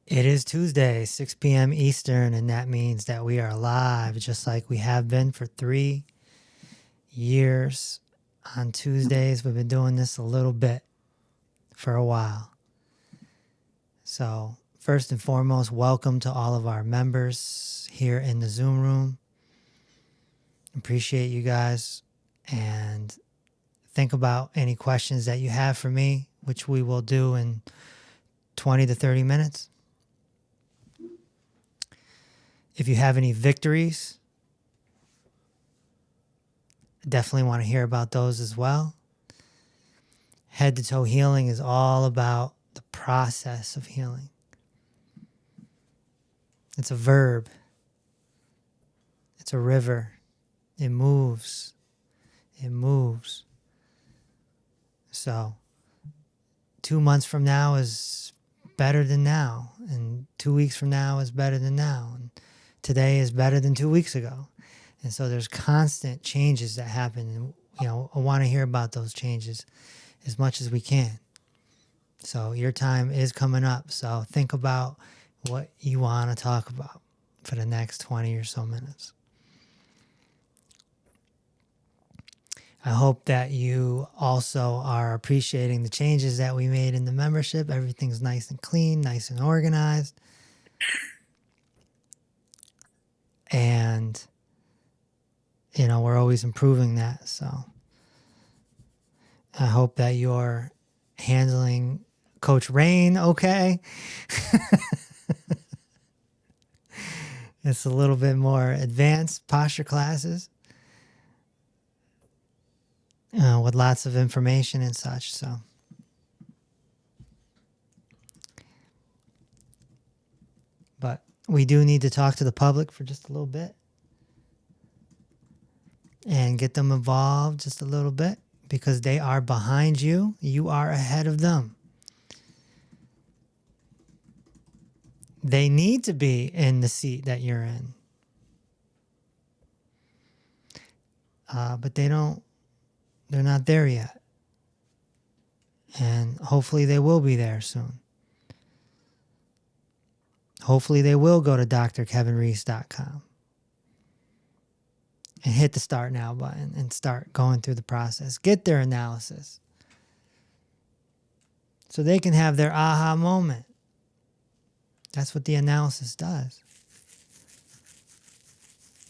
It is Tuesday, 6 p.m. Eastern, and that means that we are live just like we have been for 3 years. On Tuesdays, we've been doing this a little bit for a while. So, first and foremost, welcome to all of our members here in the Zoom room. Appreciate you guys, and think about any questions that you have for me, which we will do in 20 to 30 minutes. If you have any victories, definitely want to hear about those as well. Head to toe healing is all about the process of healing. It's a verb. It's a river. It moves. It moves. So 2 months from now is better than now. And 2 weeks from now is better than now. And today is better than 2 weeks ago. And so there's constant changes that happen. And, I want to hear about those changes as much as we can. So your time is coming up. So think about what you want to talk about for the next 20 or so minutes. I hope that you also are appreciating the changes that we made in the membership. Everything's nice and clean, nice and organized. And, we're always improving that. So I hope that you're handling Coach Rain okay. It's a little bit more advanced posture classes with lots of information and such. So but we do need to talk to the public for just a little bit and get them involved just a little bit, because they are behind you. You are ahead of them. They need to be in the seat that you're in. But they're not there yet. And hopefully they will be there soon. Hopefully they will go to drkevinreese.com and hit the start now button and start going through the process. Get their analysis so they can have their aha moment. That's what the analysis does.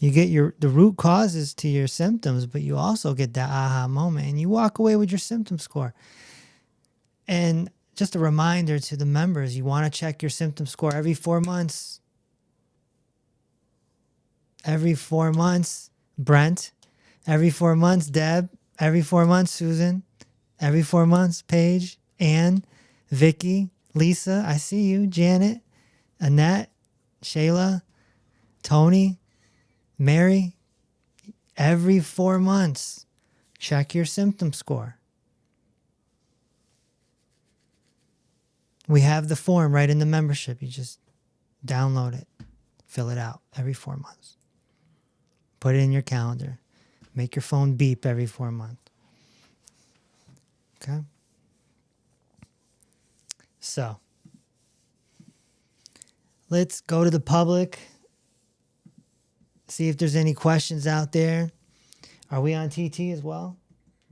You get the root causes to your symptoms, but you also get that aha moment, and you walk away with your symptom score. And just a reminder to the members, you want to check your symptom score every 4 months. Every 4 months, Brent. Every 4 months, Deb. Every 4 months, Susan. Every 4 months, Paige, Ann, Vicky, Lisa, I see you, Janet, Annette, Shayla, Tony, Mary. Every 4 months, check your symptom score. We have the form right in the membership. You just download it, fill it out every 4 months. Put it in your calendar. Make your phone beep every 4 months. Okay? So, let's go to the public. See if there's any questions out there. Are we on TT as well?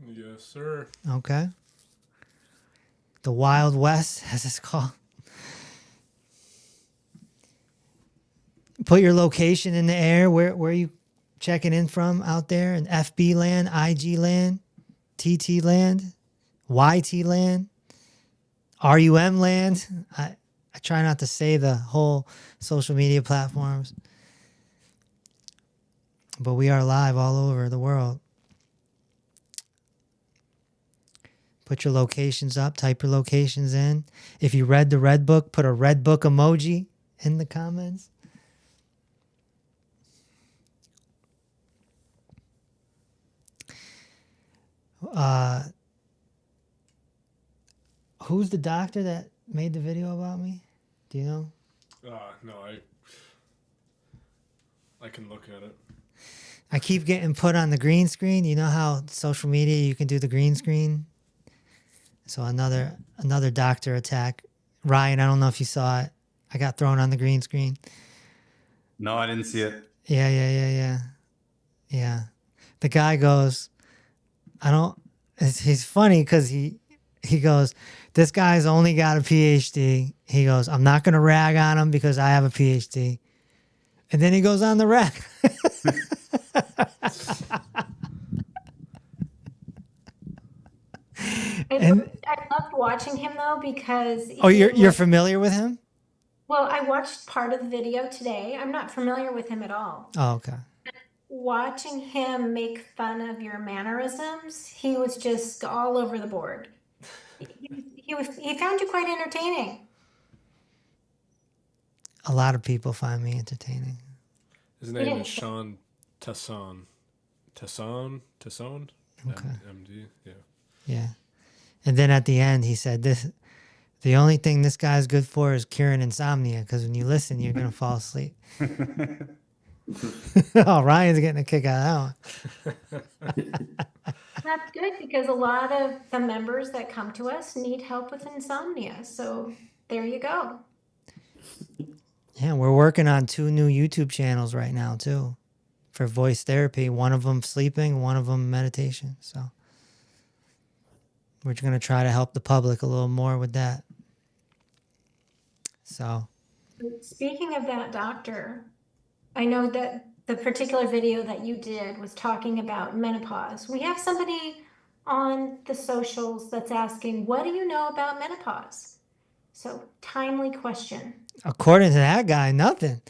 Yes, sir. Okay. The Wild West, as it's called. Put your location in the air. Where are you checking in from out there? In FB land, IG land, TT land, YT land, RUM land. I try not to say the whole social media platforms, but we are live all over the world. Put your locations up, type your locations in. If you read the red book, put a red book emoji in the comments. Who's the doctor that made the video about me? Do you know? No, I can look at it. I keep getting put on the green screen. You know how social media, you can do the green screen? So another doctor attack. Ryan, I don't know if you saw it. I got thrown on the green screen. No, I didn't see it. Yeah. The guy goes, I don't. He's funny because he goes, this guy's only got a PhD. He goes, I'm not gonna rag on him because I have a PhD. And then he goes on the rag. I loved watching him though because Oh, you're familiar with him? well, I watched part of the video today. I'm not familiar with him at all. Oh, okay. Watching him make fun of your mannerisms, he was just all over the board. He found you quite entertaining. A lot of people find me entertaining. His name is Sean Tesson. Tesson? Okay. MD, yeah. Yeah. And then at the end, he said, the only thing this guy's good for is curing insomnia because when you listen, you're going to fall asleep. Oh, Ryan's getting a kick out of that one. That's good because a lot of the members that come to us need help with insomnia. So there you go. Yeah, we're working on 2 new YouTube channels right now, too, for voice therapy. One of them sleeping, one of them meditation. So we're going to try to help the public a little more with that. So, Speaking of that doctor, I know that the particular video that you did was talking about menopause. We have somebody on the socials that's asking, what do you know about menopause? So, timely question. according to that guy, nothing.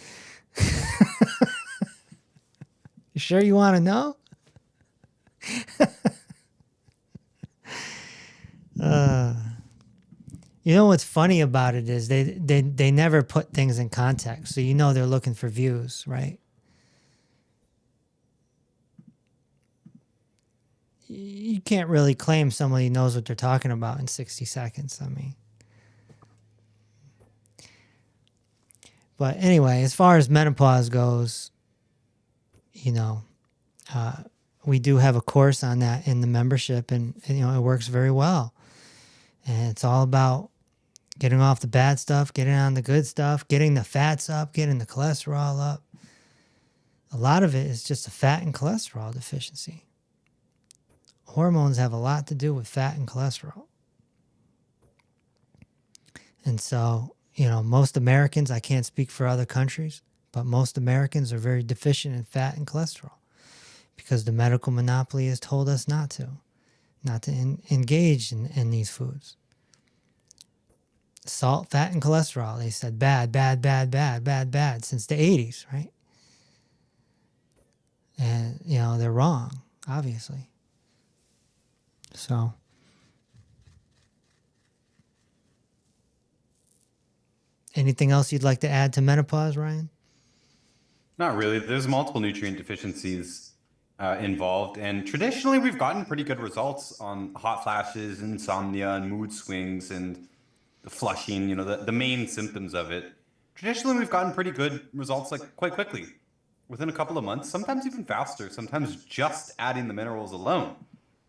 You sure you want to know? You know what's funny about it is they never put things in context. So you know they're looking for views, right? You can't really claim somebody knows what they're talking about in 60 seconds. I mean. But anyway, as far as menopause goes, you know, we do have a course on that in the membership, and you know, it works very well. And it's all about getting off the bad stuff, getting on the good stuff, getting the fats up, getting the cholesterol up. A lot of it is just a fat and cholesterol deficiency. Hormones have a lot to do with fat and cholesterol. And so, you know, most Americans, I can't speak for other countries, but most Americans are very deficient in fat and cholesterol because the medical monopoly has told us not to engage in these foods. Salt, fat, and cholesterol, they said bad since the 80s, right? And, you know, they're wrong, obviously. So, anything else you'd like to add to menopause, Ryan? Not really. There's multiple nutrient deficiencies involved, and traditionally we've gotten pretty good results on hot flashes, insomnia, and mood swings, and the flushing, you know, the main symptoms of it. Traditionally, we've gotten pretty good results like quite quickly, within a couple of months, sometimes even faster, sometimes just adding the minerals alone.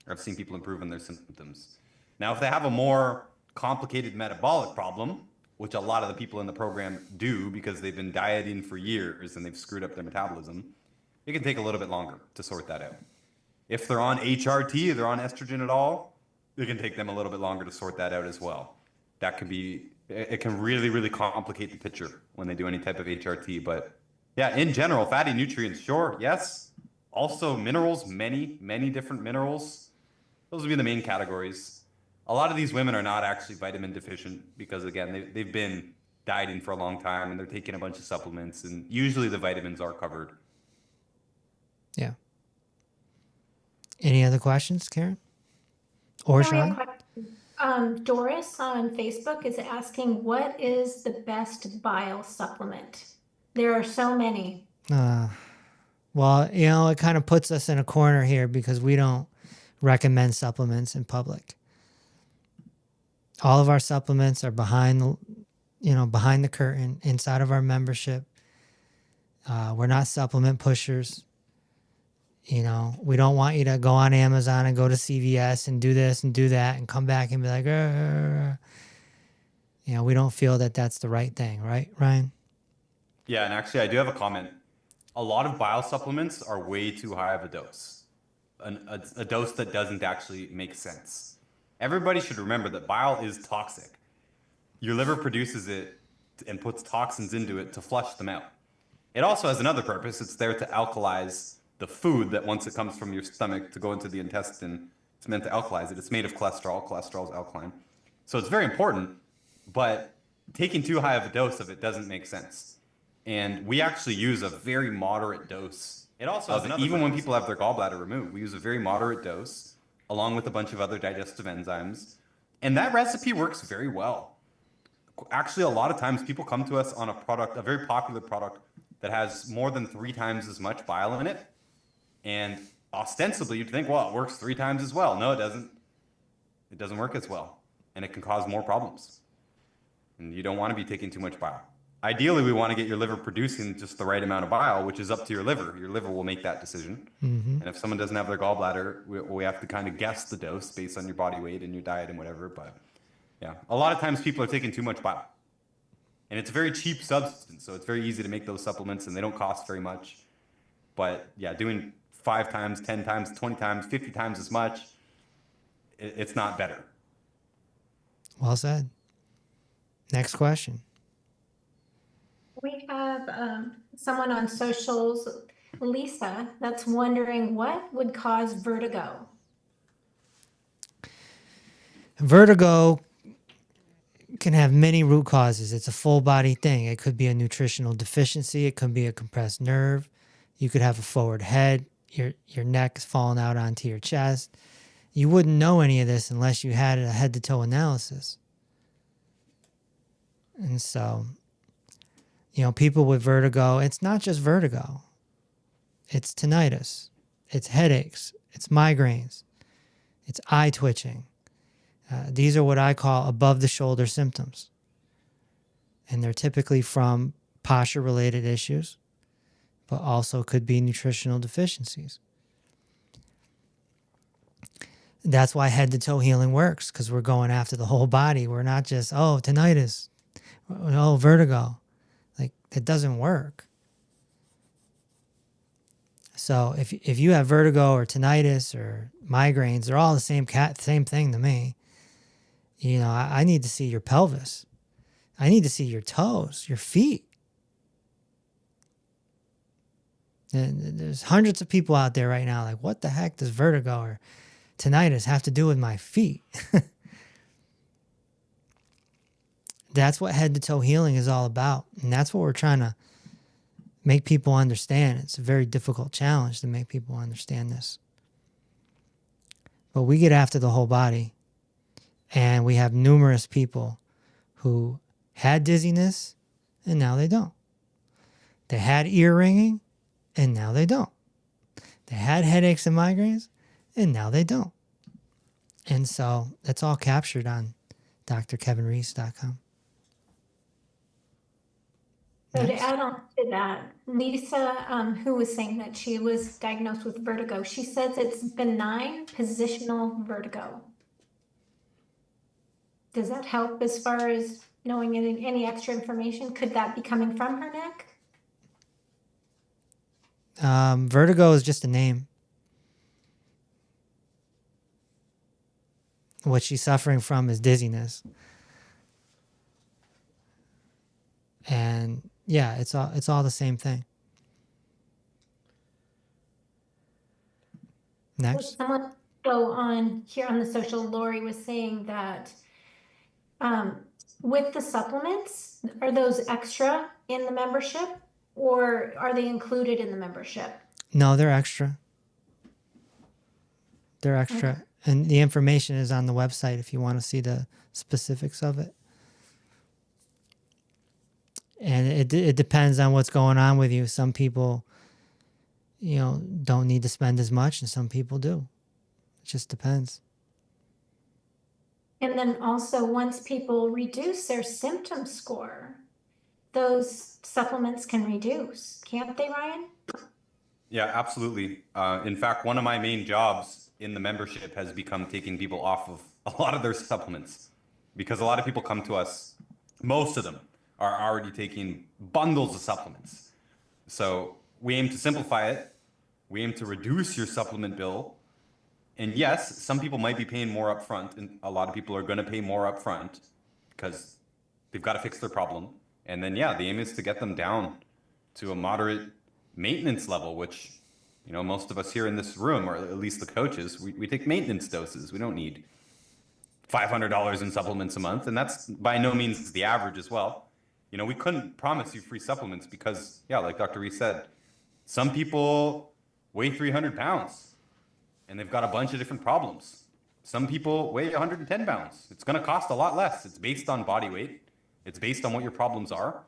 I've seen people improve on their symptoms. Now, if they have a more complicated metabolic problem, which a lot of the people in the program do because they've been dieting for years and they've screwed up their metabolism, it can take a little bit longer to sort that out. If they're on HRT, they're on estrogen at all, it can take them a little bit longer to sort that out as well. That can be, it can really, really complicate the picture when they do any type of HRT. But yeah, in general, fatty nutrients, sure, yes. Also minerals, many different minerals. Those would be the main categories. A lot of these women are not actually vitamin deficient because, again, they've been dieting for a long time and they're taking a bunch of supplements, and usually the vitamins are covered. Yeah. Any other questions, Karen? Or Sean? Doris on Facebook is asking, what is the best bile supplement? There are so many. Well, you know, it kind of puts us in a corner here because we don't recommend supplements in public. All of our supplements are behind the curtain inside of our membership. We're not supplement pushers. You know, we don't want you to go on Amazon and go to CVS and do this and do that and come back and be like, we don't feel that that's the right thing, right, Ryan? Yeah, and actually, I do have a comment. A lot of bile supplements are way too high of a dose, a dose that doesn't actually make sense. Everybody should remember that bile is toxic. Your liver produces it and puts toxins into it to flush them out. It also has another purpose. It's there to alkalize the food that once it comes from your stomach to go into the intestine, it's meant to alkalize it. It's made of cholesterol. Cholesterol is alkaline. So it's very important, but taking too high of a dose of it doesn't make sense. And we actually use a very moderate dose. It also has another even when people have their gallbladder removed, we use a very moderate dose along with a bunch of other digestive enzymes. And that recipe works very well. Actually, a lot of times people come to us on a product, a very popular product that has more than 3 times as much bile in it. And ostensibly, you'd think, well, it works 3 times as well. No, it doesn't. It doesn't work as well. And it can cause more problems. And you don't want to be taking too much bile. Ideally, we want to get your liver producing just the right amount of bile, which is up to your liver. Your liver will make that decision. Mm-hmm. And if someone doesn't have their gallbladder, we have to kind of guess the dose based on your body weight and your diet and whatever. But yeah, a lot of times people are taking too much bile. And it's a very cheap substance, so it's very easy to make those supplements, and they don't cost very much. But yeah, doing 5 times, 10 times, 20 times, 50 times as much, it's not better. Well said. Next question. We have someone on socials, Lisa, that's wondering what would cause vertigo. Vertigo can have many root causes. It's a full body thing. It could be a nutritional deficiency. It could be a compressed nerve. You could have a forward head. Your neck is falling out onto your chest. You wouldn't know any of this unless you had a head to toe analysis. And so, people with vertigo, it's not just vertigo. It's tinnitus. It's headaches. It's migraines. It's eye twitching. These are what I call above-the-shoulder symptoms. And they're typically from posture-related issues, but also could be nutritional deficiencies. That's why head-to-toe healing works, because we're going after the whole body. We're not just, tinnitus, vertigo. Like, that doesn't work. So if you have vertigo or tinnitus or migraines, they're all the same thing to me. I need to see your pelvis. I need to see your toes, your feet. And there's hundreds of people out there right now like, what the heck does vertigo or tinnitus have to do with my feet? That's what head-to-toe healing is all about. And that's what we're trying to make people understand. It's a very difficult challenge to make people understand this. But we get after the whole body. And we have numerous people who had dizziness and now they don't. They had ear ringing and now they don't. They had headaches and migraines and now they don't. And so that's all captured on drkevinreese.com. So to add on to that, Lisa, who was saying that she was diagnosed with vertigo, she says it's benign positional vertigo. Does that help as far as knowing any extra information? Could that be coming from her neck? Vertigo is just a name. What she's suffering from is dizziness. And yeah, it's all the same thing. Next. Someone go on here on the social, Lori was saying that with the supplements, are those extra in the membership or are they included in the membership? No, they're extra. They're extra. Okay. And the information is on the website if you want to see the specifics of it. And it depends on what's going on with you. Some people, don't need to spend as much, and some people do. It just depends. And then also, once people reduce their symptom score, those supplements can reduce, can't they, Ryan? Yeah, absolutely. In fact, one of my main jobs in the membership has become taking people off of a lot of their supplements, because a lot of people come to us most of them are already taking bundles of supplements. So we aim to simplify it. We aim to reduce your supplement bill. And yes, some people might be paying more upfront, and a lot of people are going to pay more upfront because they've got to fix their problem. And then, yeah, the aim is to get them down to a moderate maintenance level, which, you know, most of us here in this room, or at least the coaches, we take maintenance doses. We don't need $500 in supplements a month. And that's by no means the average as well. You know, we couldn't promise you free supplements because, yeah, like Dr. Reese said, some people weigh 300 pounds and they've got a bunch of different problems. Some people weigh 110 pounds. It's going to cost a lot less. It's based on body weight. It's based on what your problems are.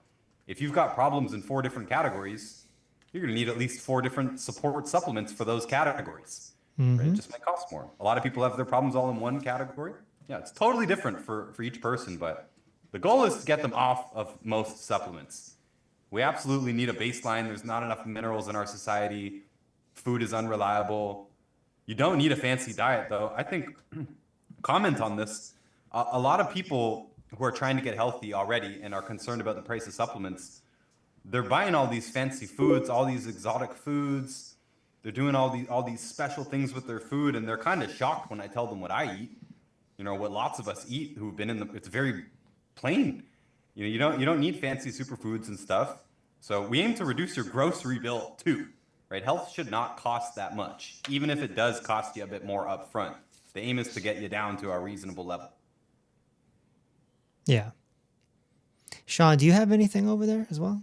If you've got problems in 4 different categories, you're going to need at least 4 different support supplements for those categories. Right? It just might cost more. A lot of people have their problems all in one category. Yeah, it's totally different for each person, but the goal is to get them off of most supplements. We absolutely need a baseline. There's not enough minerals in our society. Food is unreliable. You don't need a fancy diet, though. I think, comment on this, a lot of people who are trying to get healthy already and are concerned about the price of supplements, they're buying all these fancy foods, all these exotic foods. They're doing all these special things with their food, and they're kind of shocked when I tell them what I eat. You know, what lots of us eat who've been in the, it's very plain. You know, you don't need fancy superfoods and stuff. So we aim to reduce your grocery bill too, right? Health should not cost that much, even if it does cost you a bit more upfront. The aim is to get you down to a reasonable level. Yeah. Sean, do you have anything over there as well?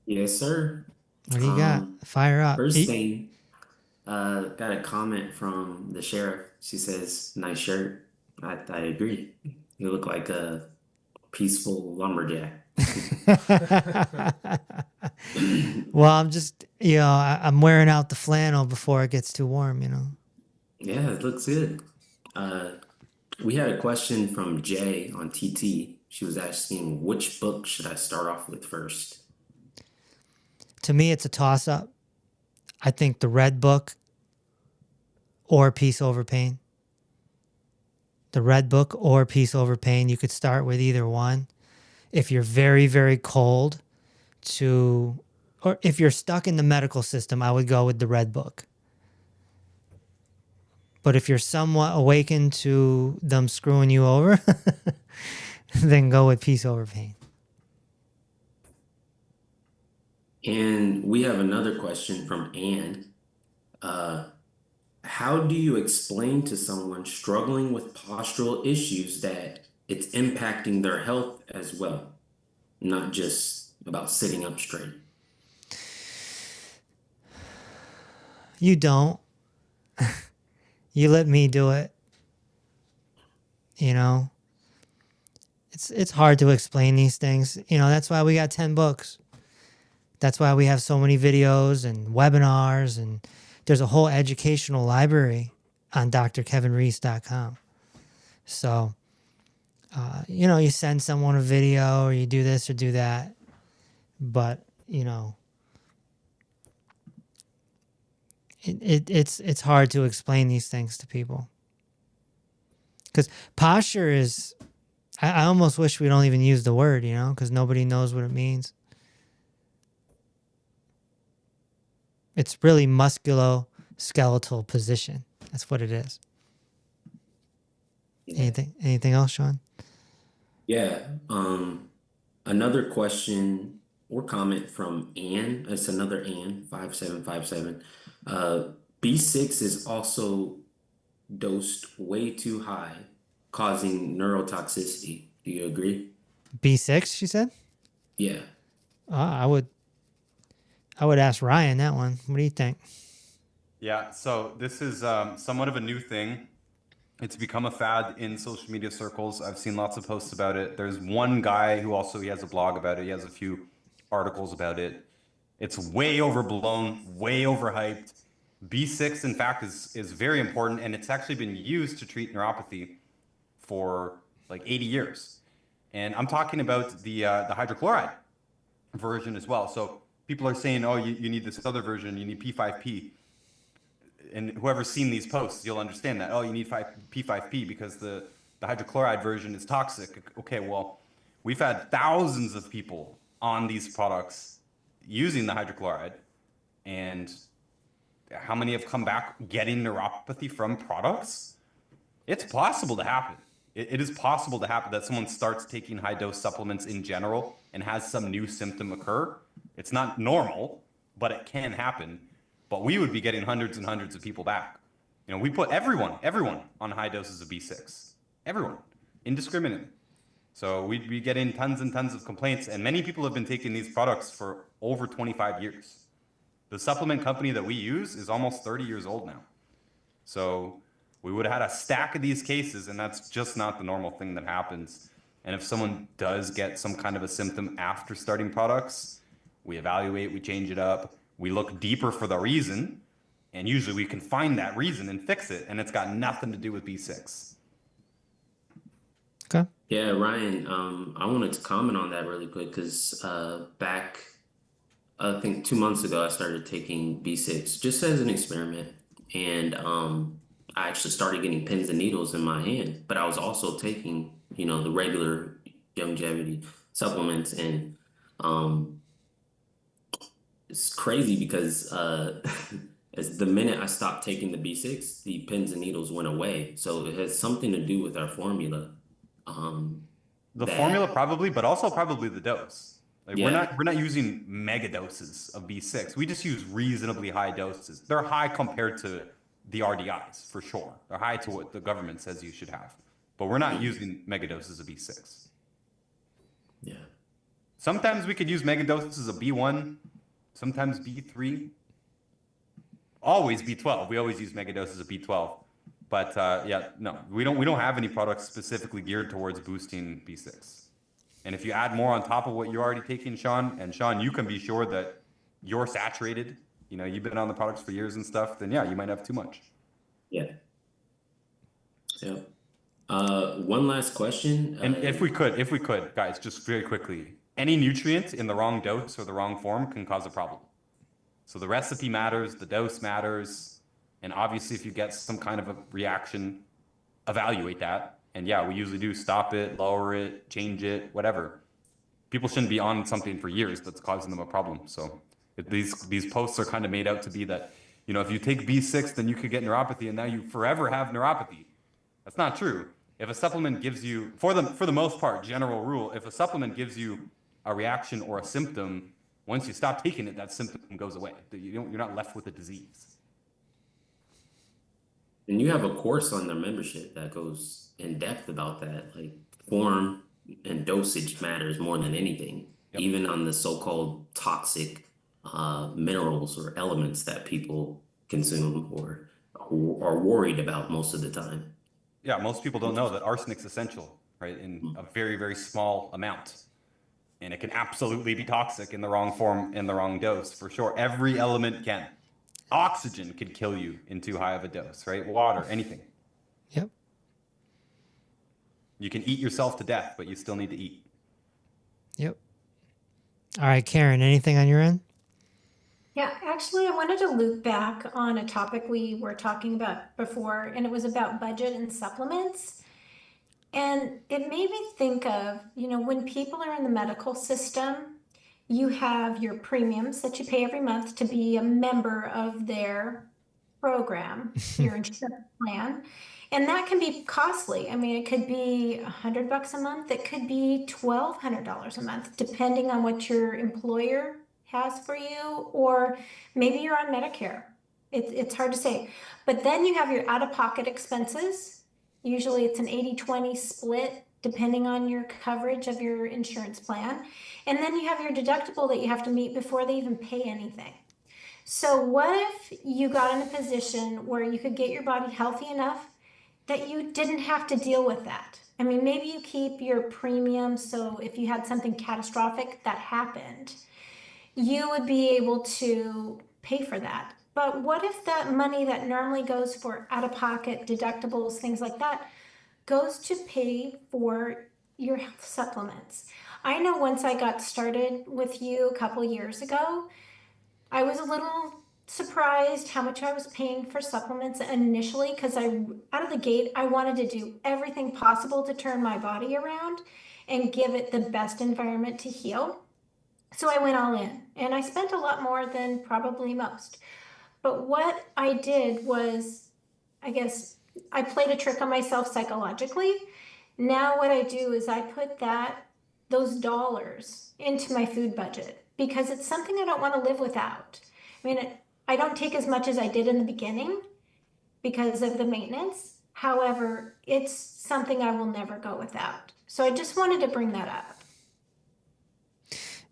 Yes, sir. What do you got? Fire up. First thing, got a comment from the sheriff. She says, "Nice shirt." I agree. You look like a peaceful lumberjack. Well, I'm just, you know, I'm wearing out the flannel before it gets too warm, you know. Yeah, it looks good. We had a question from Jay on TT. She was asking, which book should I start off with first? To me, it's a toss-up. I think the Red Book or Peace Over Pain. The Red Book or Peace Over Pain. You could start with either one. If you're very, very cold to, or if you're stuck in the medical system, I would go with the Red Book. But if you're somewhat awakened to them screwing you over, then go with Peace Over Pain. And we have another question from Anne. How do you explain to someone struggling with postural issues that it's impacting their health as well, not just about sitting up straight? You don't. You let me do it. You know, it's hard to explain these things. You know, that's why we got 10 books. That's why we have so many videos and webinars, and there's a whole educational library on drkevinreese.com. So, you know, you send someone a video or you do this or do that, but, you know, it's hard to explain these things to people. Because posture is, I almost wish we don't even use the word, you know, because nobody knows what it means. It's really musculoskeletal position. That's what it is. Yeah. Anything else, Sean? Yeah. Another question or comment from Ann. It's another Ann, 5757. B6 is also dosed way too high, causing neurotoxicity. Do you agree? B6, she said? Yeah. I would ask Ryan that one. What do you think? Yeah, so this is somewhat of a new thing. It's become a fad in social media circles. I've seen lots of posts about it. There's one guy who also, he has a blog about it. He has a few articles about it. It's way overblown, way overhyped. B6, in fact, is very important, and it's actually been used to treat neuropathy for like 80 years. And I'm talking about the hydrochloride version as well. So people are saying, oh, you need this other version, you need P5P. And whoever's seen these posts, you'll understand that. Oh, you need P5P because the hydrochloride version is toxic. Okay, well, We've had thousands of people on these products using the hydrochloride, and how many have come back getting neuropathy from products? It's possible to happen. It is possible to happen that someone starts taking high dose supplements in general and has some new symptom occur. It's not normal, but it can happen. But we would be getting hundreds and hundreds of people back. You know, we put everyone on high doses of B6. Everyone, indiscriminately. So we'd be getting tons and tons of complaints, and many people have been taking these products for over 25 years. The supplement company that we use is almost 30 years old now. So we would have had a stack of these cases, and that's just not the normal thing that happens. And if someone does get some kind of a symptom after starting products, we evaluate, we change it up, we look deeper for the reason, and usually we can find that reason and fix it, and it's got nothing to do with B6. Okay. Yeah, Ryan, I wanted to comment on that really quick because back, I think 2 months ago, I started taking B6 just as an experiment. And I actually started getting pins and needles in my hand, but I was also taking, you know, the regular longevity supplements. And it's crazy because as the minute I stopped taking the B6, the pins and needles went away. So it has something to do with our formula. The formula probably, but also probably the dose. Like Yeah. we're not using mega doses of B6. We just use reasonably high doses. They're high compared to the RDIs for sure. They're high to what the government says you should have. But we're not using mega doses of B6. Yeah. Sometimes we could use mega doses of B1, sometimes B3. Always B12. We always use mega doses of B12. But yeah, no, we don't have any products specifically geared towards boosting B6. And if you add more on top of what you're already taking, Sean, and Sean, you can be sure that you're saturated. You know, you've been on the products for years and stuff. Then yeah, you might have too much. Yeah. Yeah. One last question. And if we could, guys, just very quickly, any nutrient in the wrong dose or the wrong form can cause a problem. So the recipe matters, the dose matters. And obviously, if you get some kind of a reaction, evaluate that. And yeah, we usually do stop it, lower it, change it, whatever. People shouldn't be on something for years that's causing them a problem. So these posts are kind of made out to be that, you know, if you take B6, then you could get neuropathy, and now you forever have neuropathy. That's not true. If a supplement gives you, for the most part, general rule, if a supplement gives you a reaction or a symptom, once you stop taking it, that symptom goes away. You're not left with a disease. And you have a course on their membership that goes in depth about that. Like form and dosage matters more than anything, even on the so-called toxic minerals or elements that people consume or are worried about most of the time. Yeah, most people don't know that arsenic's essential, right, in a very, very small amount. And it can absolutely be toxic in the wrong form, in the wrong dose, for sure. Every element can. Oxygen could kill you in too high of a dose, right? Water, anything. Yep. You can eat yourself to death, but you still need to eat. Yep. All right, Karen, anything on your end? Yeah, actually, I wanted to loop back on a topic we were talking about before, and it was about budget and supplements. And it made me think of, you know, when people are in the medical system, you have your premiums that you pay every month to be a member of their program, your insurance plan. And that can be costly. I mean, it could be $100 a month. It could be $1,200 a month, depending on what your employer has for you, or maybe you're on Medicare. It's hard to say. But then you have your out-of-pocket expenses. Usually it's an 80-20 split, depending on your coverage of your insurance plan. And then you have your deductible that you have to meet before they even pay anything. So what if you got in a position where you could get your body healthy enough that you didn't have to deal with that? I mean, maybe you keep your premium, so if you had something catastrophic that happened, you would be able to pay for that. But what if that money that normally goes for out-of-pocket deductibles, things like that, goes to pay for your health supplements? I know once I got started with you a couple years ago, I was a little surprised how much I was paying for supplements initially, because out of the gate, I wanted to do everything possible to turn my body around. and give it the best environment to heal. So I went all in, and I spent a lot more than probably most. But what I did was, I guess, I played a trick on myself psychologically. Now what I do is I put those dollars into my food budget because it's something I don't want to live without. I mean, I don't take as much as I did in the beginning because of the maintenance. However, it's something I will never go without. So I just wanted to bring that up.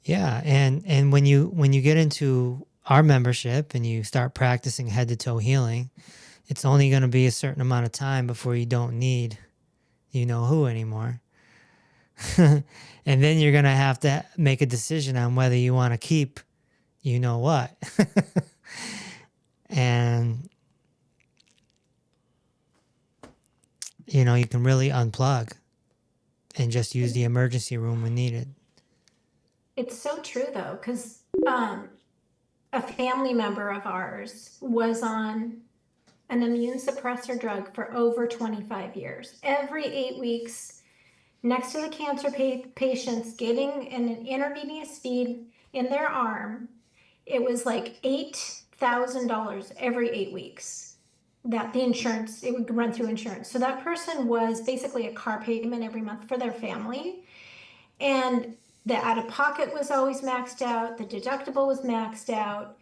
Yeah, and when you get into our membership and you start practicing head to toe healing, it's only going to be a certain amount of time before you don't need you know who anymore. And then you're going to have to make a decision on whether you want to keep you know what. And you can really unplug and just use the emergency room when needed. It's so true though, because a family member of ours was on an immune suppressor drug for over 25 years. Every 8 weeks, next to the cancer patients getting an intravenous feed in their arm, it was like $8,000 every 8 weeks that the insurance, it would run through insurance. So that person was basically a car payment every month for their family. And the out of pocket was always maxed out, the deductible was maxed out.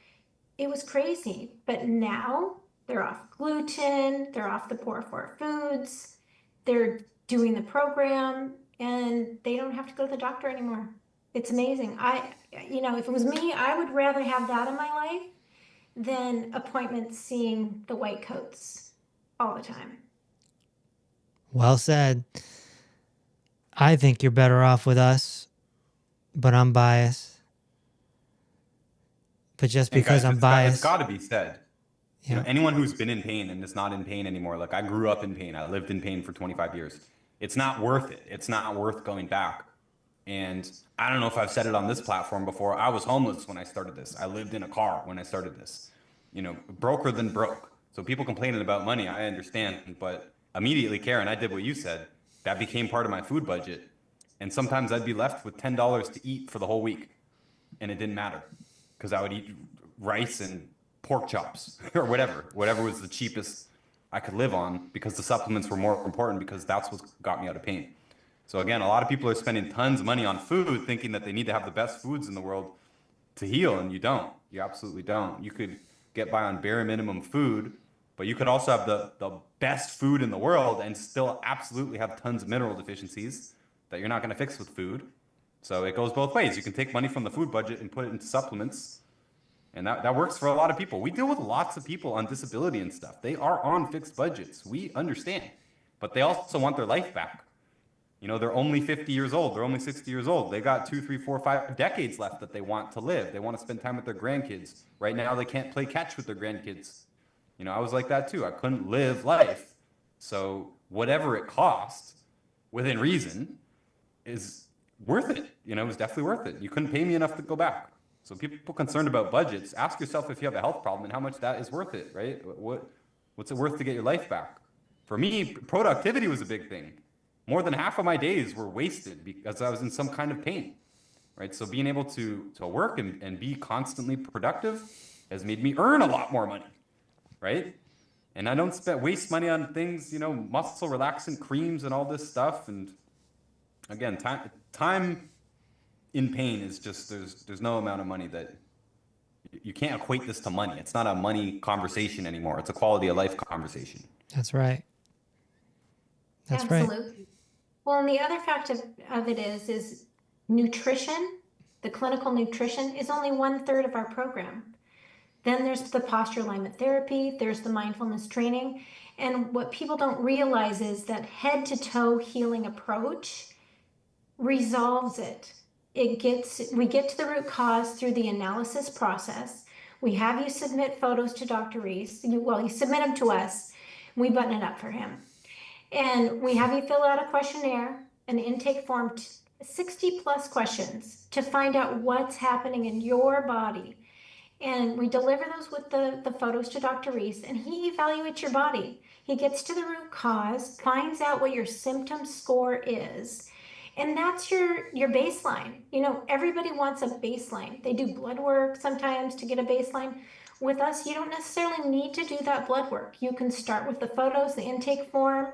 It was crazy. But now they're off gluten, they're off the poor for foods, they're doing the program, and they don't have to go to the doctor anymore. It's amazing. If it was me, I would rather have that in my life than appointments seeing the white coats all the time. Well said. I think you're better off with us, but I'm biased. But just And because guys, I'm it's biased, got to be said. yeah. Anyone who's been in pain and is not in pain anymore, like I grew up in pain, I lived in pain for 25 years. It's not worth it. It's not worth going back. And I don't know if I've said it on this platform before. I was homeless when I started this. I lived in a car when I started this. Broker than broke. So people complaining about money, I understand. But immediately, Karen, I did what you said. That became part of my food budget. And sometimes I'd be left with $10 to eat for the whole week. And it didn't matter because I would eat rice and pork chops or whatever was the cheapest I could live on because the supplements were more important because that's what got me out of pain. So again, a lot of people are spending tons of money on food thinking that they need to have the best foods in the world to heal, and you don't. You absolutely don't. You could get by on bare minimum food, but you could also have the best food in the world and still absolutely have tons of mineral deficiencies that you're not going to fix with food. So it goes both ways. You can take money from the food budget and put it into supplements, and that works for a lot of people. We deal with lots of people on disability and stuff. They are on fixed budgets. We understand, but they also want their life back. They're only 50 years old. They're only 60 years old. They got 2, 3, 4, 5 decades left that they want to live. They want to spend time with their grandkids. Right now, they can't play catch with their grandkids. I was like that too. I couldn't live life. So whatever it cost, within reason, is worth it. It was definitely worth it. You couldn't pay me enough to go back. So people concerned about budgets, ask yourself if you have a health problem and how much that is worth it, right? What's it worth to get your life back? For me, productivity was a big thing. More than half of my days were wasted because I was in some kind of pain, right? So being able to work and be constantly productive has made me earn a lot more money, right? And I don't waste money on things, muscle relaxant creams and all this stuff. And again, time in pain is just, there's no amount of money that you can't equate this to money. It's not a money conversation anymore. It's a quality of life conversation. That's right. That's right. Absolutely. Well, and the other fact of it is nutrition, the clinical nutrition is only 1/3 of our program. Then there's the posture alignment therapy, there's the mindfulness training. And what people don't realize is that head to toe healing approach resolves it. We get to the root cause through the analysis process. We have you submit photos to Dr. Reese. You submit them to us. We button it up for him. And we have you fill out a questionnaire, an intake form, 60 plus questions to find out what's happening in your body. And we deliver those with the photos to Dr. Reese, and he evaluates your body. He gets to the root cause, finds out what your symptom score is, And that's your baseline. You know, everybody wants a baseline. They do blood work sometimes to get a baseline. With us, you don't necessarily need to do that blood work. You can start with the photos, the intake form,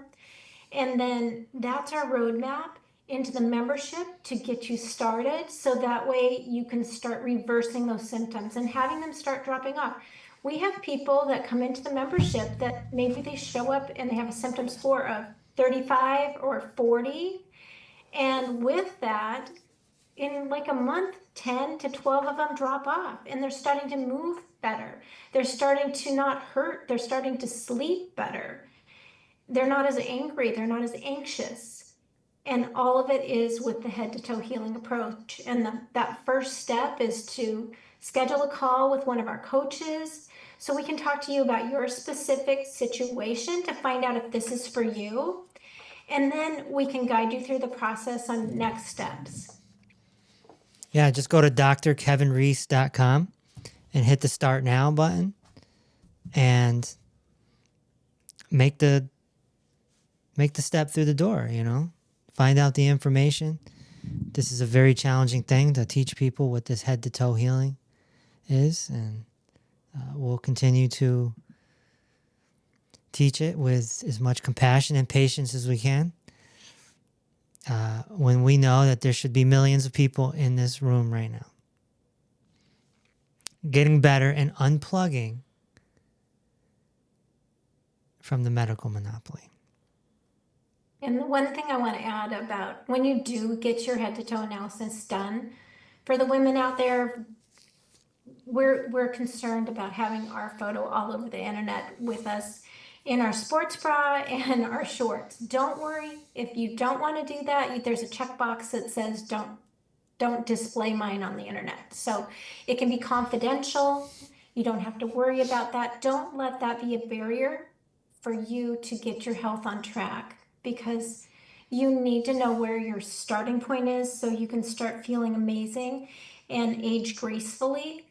and then that's our roadmap into the membership to get you started. So that way you can start reversing those symptoms and having them start dropping off. We have people that come into the membership that maybe they show up and they have a symptom score of 35 or 40. And with that, in like a month, 10 to 12 of them drop off and they're starting to move better. They're starting to not hurt. They're starting to sleep better. They're not as angry. They're not as anxious. And all of it is with the head to toe healing approach. And that first step is to schedule a call with one of our coaches so we can talk to you about your specific situation to find out if this is for you. And then we can guide you through the process on next steps. Yeah, just go to drkevinreese.com and hit the start now button and make the step through the door, you know, find out the information. This is a very challenging thing to teach people what this head to toe healing is. And we'll continue to teach it with as much compassion and patience as we can. When we know that there should be millions of people in this room right now getting better and unplugging from the medical monopoly. And the one thing I want to add about when you do get your head to toe analysis done, for the women out there, we're concerned about having our photo all over the internet with us in our sports bra and our shorts. Don't worry if you don't want to do that. There's a checkbox that says don't display mine on the internet. So it can be confidential. You don't have to worry about that. Don't let that be a barrier for you to get your health on track, because you need to know where your starting point is so you can start feeling amazing and age gracefully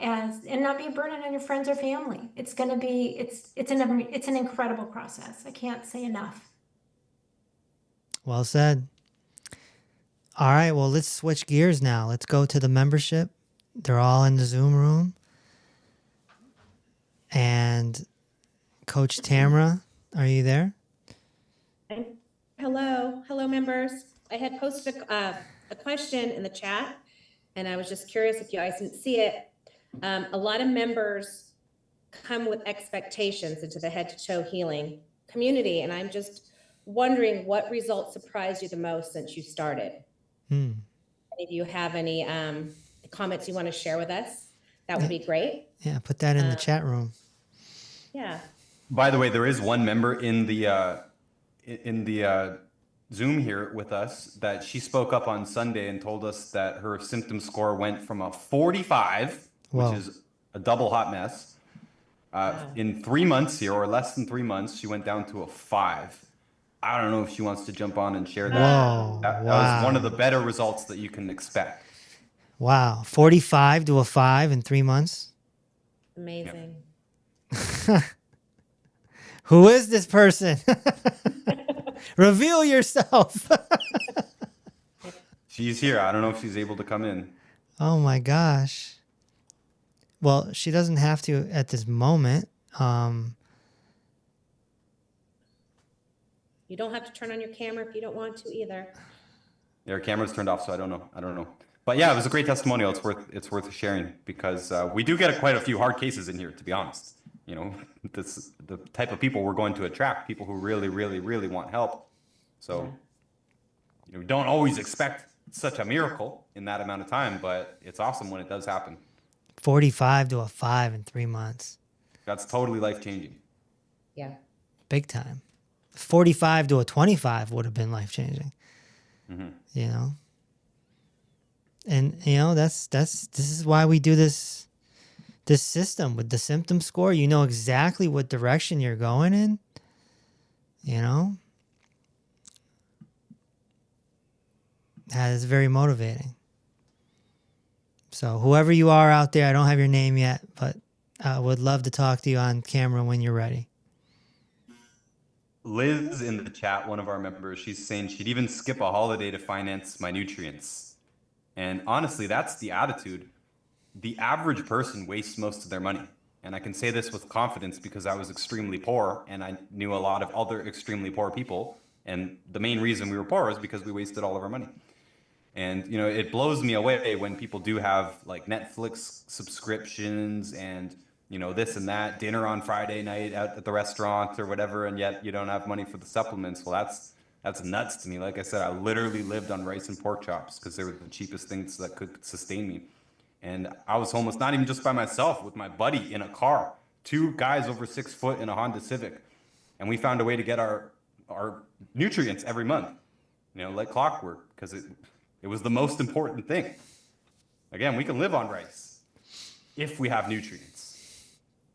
and not be a burden on your friends or family. It's going to be it's an incredible process. I can't say enough. Well said. All right, well, let's switch gears now. Let's go to the membership. They're all in the Zoom room. And Coach Tamara, are you there? Hello, members. I had posted a question in the chat, and I was just curious if you guys didn't see it. A lot of members come with expectations into the head to toe healing community, and I'm just wondering what results surprised you the most since you started. If you have any comments you want to share with us, that would be great. Yeah, put that in the chat room. Yeah. By the way, there is one member in the Zoom here with us that she spoke up on Sunday and told us that her symptom score went from a 45, Whoa. which is a double hot mess. In 3 months here, or less than 3 months, she went down to a 5. I don't know if she wants to jump on and share that. Whoa, That wow. was one of the better results that you can expect. Wow, 45 to a 5 in 3 months? Amazing. Who is this person? Reveal yourself. She's here. I don't know if she's able to come in. Oh my gosh. Well, she doesn't have to at this moment. You don't have to turn on your camera if you don't want to either. Their camera's turned off, so I don't know. But yeah, it was a great testimonial. It's worth sharing because we do get quite a few hard cases in here, to be honest. You know, this the type of people we're going to attract, people who really, really, really want help. So, you know, we don't always expect such a miracle in that amount of time, but it's awesome when it does happen. 45 to a 5 in 3 months. That's totally life-changing. Yeah. Big time. 45 to a 25 would have been life-changing. Mm-hmm. You know? And, you know, this is why we do this system with the symptom score. You know exactly what direction you're going in. You know? That is very motivating. So whoever you are out there, I don't have your name yet, but I would love to talk to you on camera when you're ready. Liz in the chat, one of our members, she's saying she'd even skip a holiday to finance my nutrients. And honestly, that's the attitude. The average person wastes most of their money. And I can say this with confidence because I was extremely poor and I knew a lot of other extremely poor people. And the main reason we were poor is because we wasted all of our money. And, you know, it blows me away when people do have like Netflix subscriptions and, you know, this and that, dinner on Friday night out at the restaurant or whatever, and yet you don't have money for the supplements. Well, that's nuts to me. Like I said, I literally lived on rice and pork chops because they were the cheapest things that could sustain me. And I was homeless, not even just by myself, with my buddy in a car, 2 guys over 6 foot in a Honda Civic. And we found a way to get our nutrients every month, you know, like clockwork, because it was the most important thing. Again, we can live on rice if we have nutrients.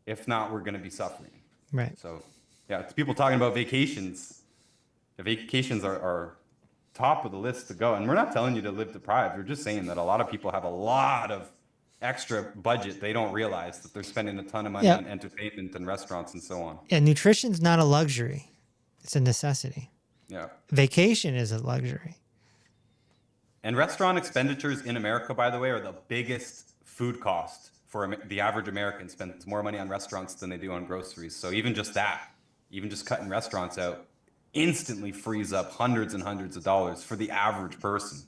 If not, we're going to be suffering. Right. So, yeah, it's people talking about vacations. The vacations are top of the list to go. And we're not telling you to live deprived. We're just saying that a lot of people have a lot of extra budget. They don't realize that they're spending a ton of money on entertainment and restaurants and so on. Yeah, nutrition's not a luxury. It's a necessity. Yeah. Vacation is a luxury. And restaurant expenditures in America, by the way, are the biggest food cost for the average American. Spends more money on restaurants than they do on groceries. So even just that, even just cutting restaurants out, instantly frees up hundreds and hundreds of dollars for the average person.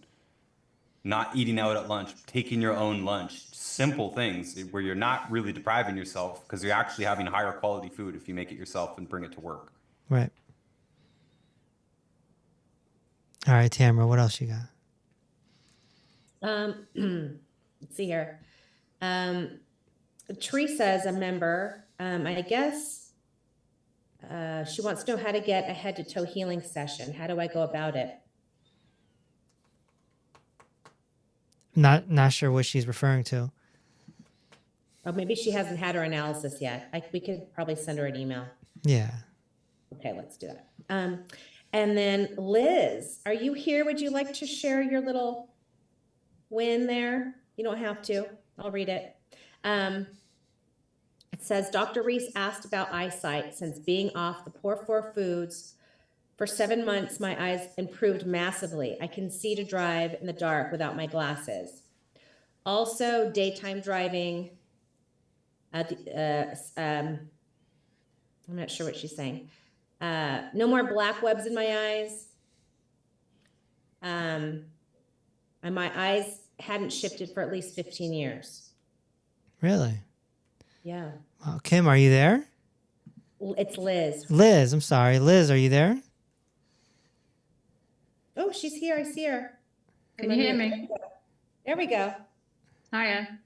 Not eating out at lunch, taking your own lunch, simple things where you're not really depriving yourself because you're actually having higher quality food if you make it yourself and bring it to work. Right. All right, Tamara, what else you got? Let's see here. Teresa is a member. I guess she wants to know how to get a head to toe healing session. How do I go about it? Not sure what she's referring to. Oh, maybe she hasn't had her analysis yet. We could probably send her an email. Yeah. Okay, let's do that. And then Liz, are you here? Would you like to share your little win there? You don't have to. I'll read it. It says, Dr. Reese asked about eyesight. Since being off the poor 4 foods for 7 months, my eyes improved massively. I can see to drive in the dark without my glasses. Also, daytime driving. I'm not sure what she's saying. No more black webs in my eyes. And my eyes hadn't shifted for at least 15 years. Really? Yeah. Wow. Kim, are you there? It's Liz. Liz, I'm sorry. Liz, are you there? Oh, she's here. I see her. Can you hear me? There we go. Hiya.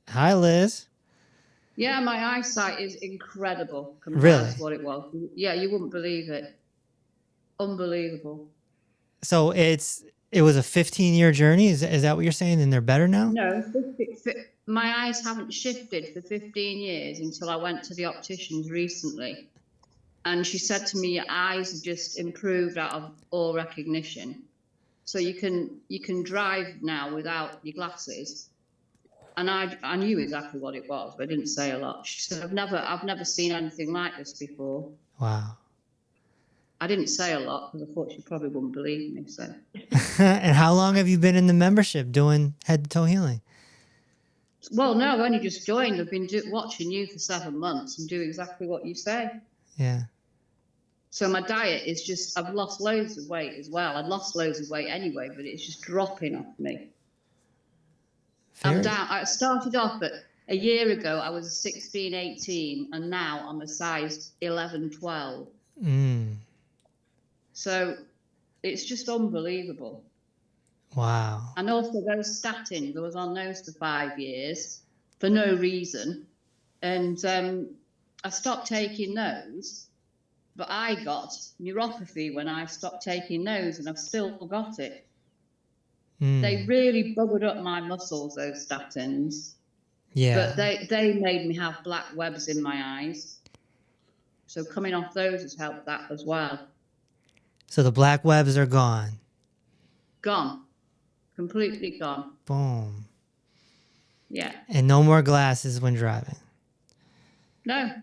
Hi, Liz. Yeah, my eyesight is incredible compared Really? to what it was. Yeah, you wouldn't believe it. Unbelievable. So it was a 15-year journey. Is that what you're saying? And they're better now? No, my eyes haven't shifted for 15 years until I went to the opticians recently. And she said to me, your eyes have just improved out of all recognition. So you can drive now without your glasses. And I knew exactly what it was, but I didn't say a lot. She said, I've never seen anything like this before. Wow. I didn't say a lot because I thought she probably wouldn't believe me. So. And how long have you been in the membership doing head to toe healing? Well, no, I've only just joined. I've been watching you for 7 months and do exactly what you say. Yeah. So my diet is just, I've lost loads of weight as well. I'd lost loads of weight anyway, but it's just dropping off me. I'm down. I started off at a year ago, I was a 16, 18, and now I'm a size 11, 12. So it's just unbelievable. Wow. And also those statins, I was on those for 5 years for no reason. And I stopped taking those, but I got neuropathy when I stopped taking those, and I've still got it. They really buggered up my muscles, those statins. Yeah. But they made me have black webs in my eyes. So coming off those has helped that as well. So the black webs are gone. Gone. Completely gone. Boom. Yeah. And no more glasses when driving. No.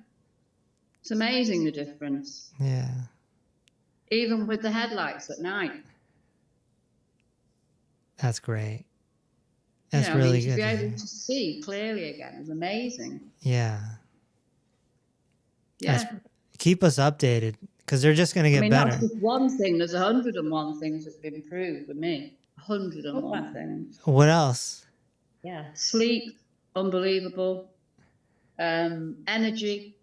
It's amazing the difference. Yeah. even with the headlights at night. That's great. You That's know, I really mean, to good be to able hear. to see clearly again is amazing. Yeah. Yeah. Keep us updated because they're just going to I get mean, better. that's just one thing. There's 101 things that have improved with me. 101 wow. things. What else? Yeah. Sleep, unbelievable. Energy,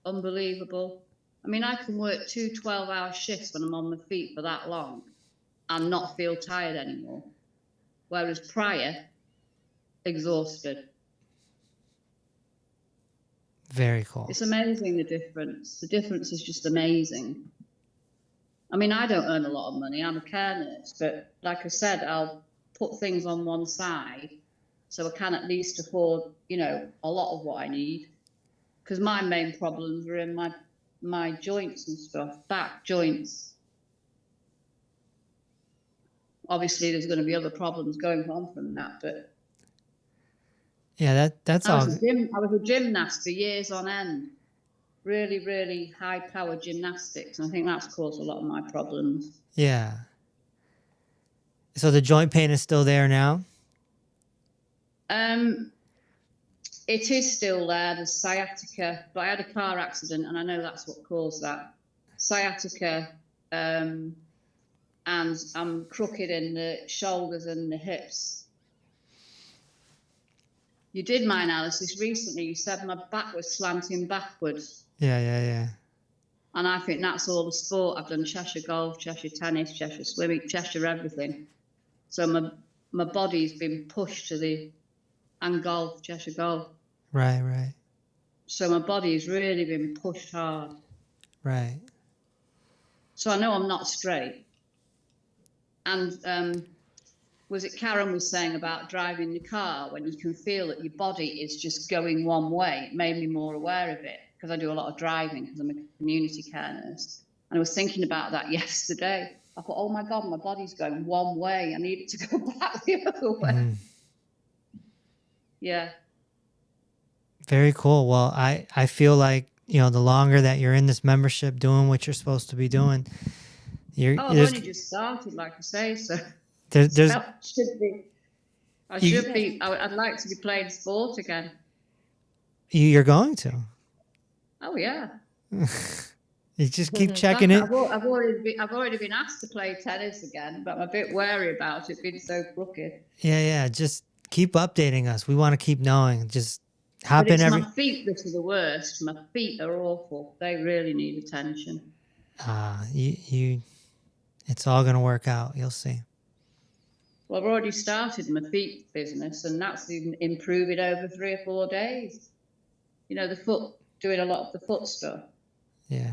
unbelievable. I mean, I can work 2 12-hour shifts when I'm on my feet for that long and not feel tired anymore. Whereas prior, exhausted. Very cool. It's amazing the difference. The difference is just amazing. I mean, I don't earn a lot of money. I'm a care nurse, but like I said, I'll put things on one side so I can at least afford, you know, a lot of what I need. Because my main problems are in my joints and stuff, back joints. Obviously, there's going to be other problems going on from that, but Yeah, that's I all. was a gymnast for years on end. Really, really high power gymnastics. And I think that's caused a lot of my problems. Yeah. So the joint pain is still there now? It is still there. There's sciatica, but I had a car accident, and I know that's what caused that. Sciatica, and I'm crooked in the shoulders and the hips. You did my analysis recently. You said my back was slanting backwards. Yeah. And I think that's all the sport. I've done Cheshire golf, Cheshire tennis, Cheshire swimming, Cheshire everything. So my body's been pushed to the, and golf, Cheshire golf. Right. So my body's really been pushed hard. Right. So I know I'm not straight. And was it Karen was saying about driving the car when you can feel that your body is just going one way? It made me more aware of it because I do a lot of driving because I'm a community care nurse. And I was thinking about that yesterday. I thought, oh my God, my body's going one way. I need it to go back the other way. Mhm. Yeah. Very cool. Well, I feel like, you know, the longer that you're in this membership doing what you're supposed to be doing, I've only just started, like I say, so there's I should be. I'd like to be playing sport again. you're going to. Oh yeah. You just keep checking it. I've already been asked to play tennis again, but I'm a bit wary about it being so crooked. Yeah. Just keep updating us. We want to keep knowing. Just But hop in it's every. my feet that are the worst. My feet are awful. They really need attention. It's all gonna work out. You'll see. Well, I've already started my feet business, and that's even improving over 3 or 4 days. You know, the foot, doing a lot of the foot stuff. Yeah.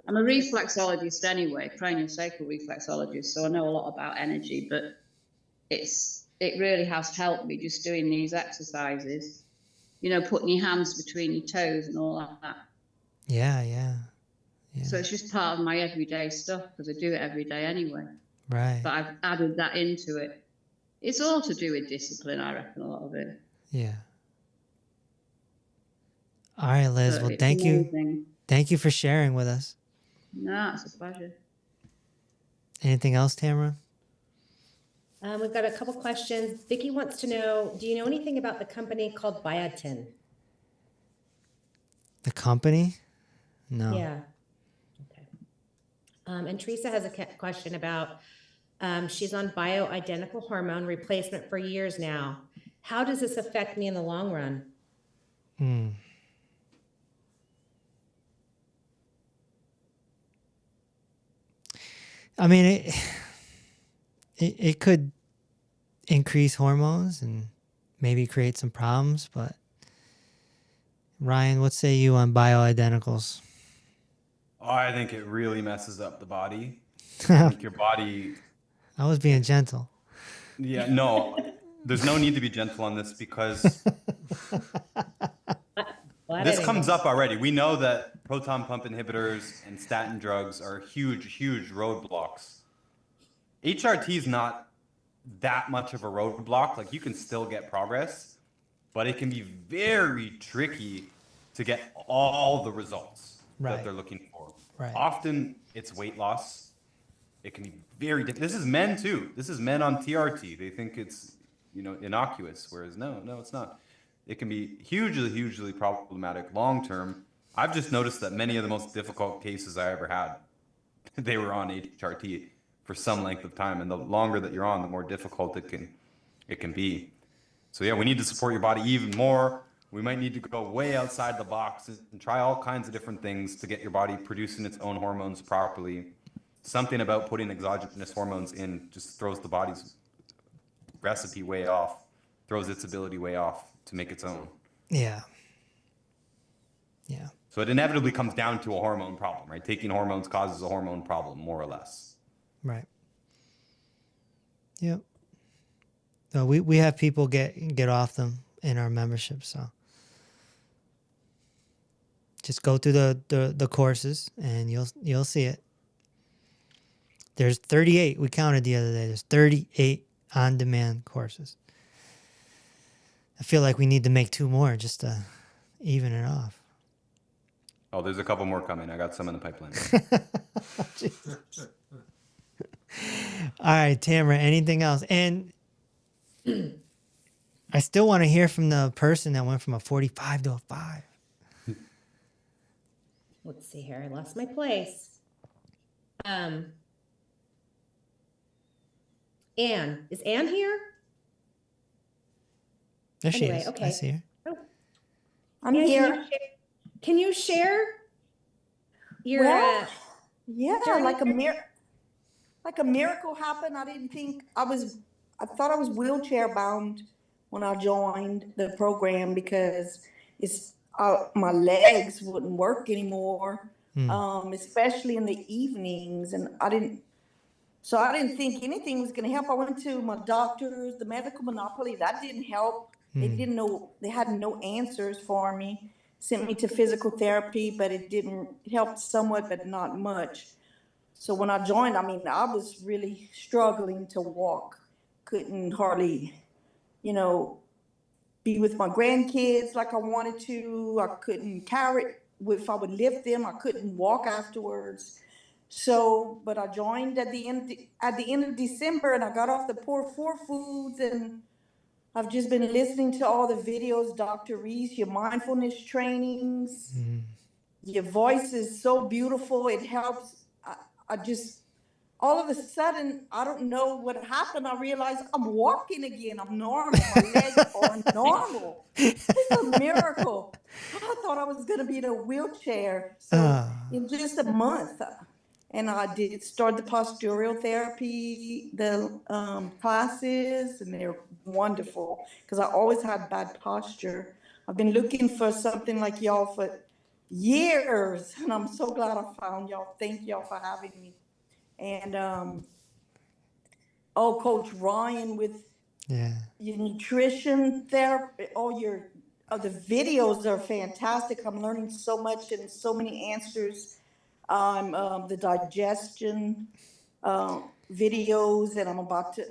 I'm a reflexologist anyway, craniosacral reflexologist, so I know a lot about energy, but it really has helped me just doing these exercises. You know, putting your hands between your toes and all that. Yeah. So it's just part of my everyday stuff because I do it every day anyway. Right. But I've added that into it. It's all to do with discipline, I reckon, a lot of it. Yeah. All right, Liz. But Well, it's thank you. amazing. Thank you for sharing with us. No, it's a pleasure. Anything else, Tamara? We've got a couple questions. Vicky wants to know, do you know anything about the company called Biotin? The company? No. Yeah. Okay. And Teresa has a question about, she's on bioidentical hormone replacement for years now. How does this affect me in the long run? I mean, it could increase hormones and maybe create some problems, but Ryan, what say you on bioidenticals? Oh, I think it really messes up the body. I think your body. I was being gentle. Yeah, no, there's no need to be gentle on this because this comes up already. We know that proton pump inhibitors and statin drugs are huge roadblocks. HRT is not that much of a roadblock. Like, you can still get progress, but it can be very tricky to get all the results that they're looking for. Right. Often it's weight loss. it can be very this is men too. This is men on TRT. They think it's, innocuous, whereas no, it's not. It can be hugely problematic long term. I've just noticed that many of the most difficult cases I ever had, they were on HRT for some length of time, and the longer that you're on, the more difficult it can be. So yeah, we need to support your body even more. We might need to go way outside the box and try all kinds of different things to get your body producing its own hormones properly. Something about putting exogenous hormones in just throws the body's recipe way off, throws its ability way off to make its own. Yeah. So it inevitably comes down to a hormone problem, right? Taking hormones causes a hormone problem, more or less. Right. Yep. No, we have people get off them in our membership, so just go through the courses and you'll see it. There's 38. We counted the other day. There's 38 on-demand courses. I feel like we need to make 2 more just to even it off. Oh, there's a couple more coming. I got some in the pipeline. All right, Tamara, anything else? And I still want to hear from the person that went from a 45 to a 5. Let's see here. I lost my place. Anne. Is Anne here? There she Anyway, is. okay. I see her. I'm Anne, here. Can you share your Well, yeah, journey? like a miracle happened. I didn't think I thought I was wheelchair bound when I joined the program because my legs wouldn't work anymore, especially in the evenings, and I didn't think anything was going to help. I went to my doctors, the medical monopoly, that didn't help. They didn't know, they had no answers for me. Sent me to physical therapy, but it didn't help somewhat, but not much. So when I joined, I was really struggling to walk. Couldn't hardly, be with my grandkids like I wanted to. I couldn't carry, if I would lift them, I couldn't walk afterwards. So, but I joined at the end of December, and I got off the poor 4 foods, and I've just been listening to all the videos, Dr. Reese, your mindfulness trainings. Your voice is so beautiful. It helps. I just, all of a sudden, I don't know what happened. I realized I'm walking again. I'm normal. My legs are normal. It's a miracle. I thought I was going to be in a wheelchair. So in just a month, and I did start the postural therapy, the classes, and they're wonderful because I always had bad posture. I've been looking for something like y'all for years, and I'm so glad I found y'all. Thank y'all for having me. And Coach Ryan with your nutrition therapy, the videos are fantastic. I'm learning so much and so many answers. The digestion videos, and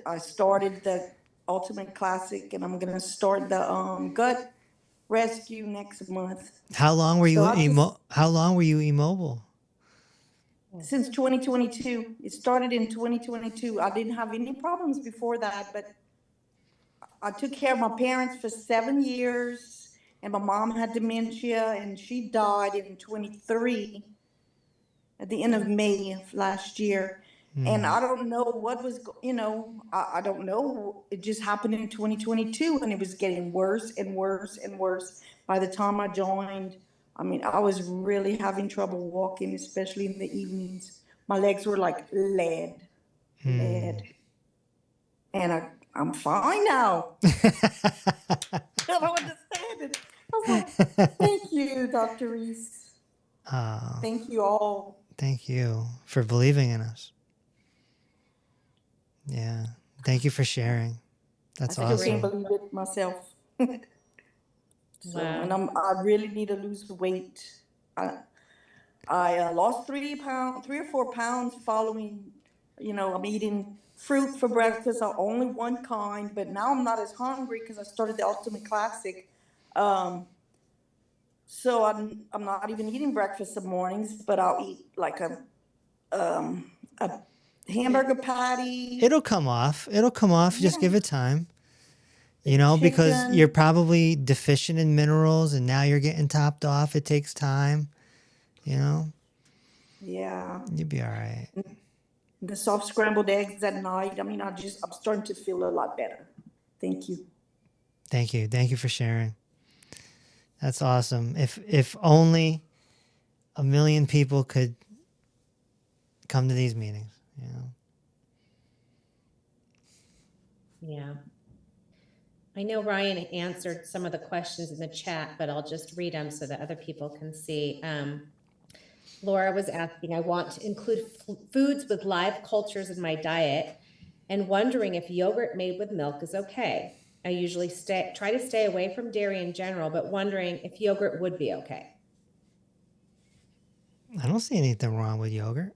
I started the Ultimate Classic, and I'm going to start the gut rescue next month. How long were you immobile? Since 2022. It started in 2022. I didn't have any problems before that, but I took care of my parents for 7 years, and my mom had dementia, and she died in 23 at the end of May of last year. And I don't know what was, I don't know. It just happened in 2022, and it was getting worse and worse and worse. By the time I joined, I was really having trouble walking, especially in the evenings. My legs were like lead. And I'm fine now. I don't understand it. I was like, thank you, Dr. Reese. Thank you all. Thank you for believing in us. Yeah. Thank you for sharing. That's awesome. I can't believe it myself. So, and I really need to lose weight. I lost 3 or 4 pounds following, I'm eating fruit for breakfast, only one kind, but now I'm not as hungry because I started the Ultimate Classic. So I'm not even eating breakfast in the mornings, but I'll eat like a hamburger patty, It'll come off. It'll come off. Just Yeah. give it time. You know, because chicken. you're probably deficient in minerals and now you're getting topped off. It takes time. You know, Yeah. you'll be all right. The soft scrambled eggs at night. I mean, I'm starting to feel a lot better. Thank you. Thank you. Thank you for sharing. That's awesome. If only 1 million people could come to these meetings, you know. Yeah. I know Ryan answered some of the questions in the chat, but I'll just read them so that other people can see. Laura was asking, I want to include foods with live cultures in my diet and wondering if yogurt made with milk is okay. I usually try to stay away from dairy in general, but wondering if yogurt would be okay. I don't see anything wrong with yogurt.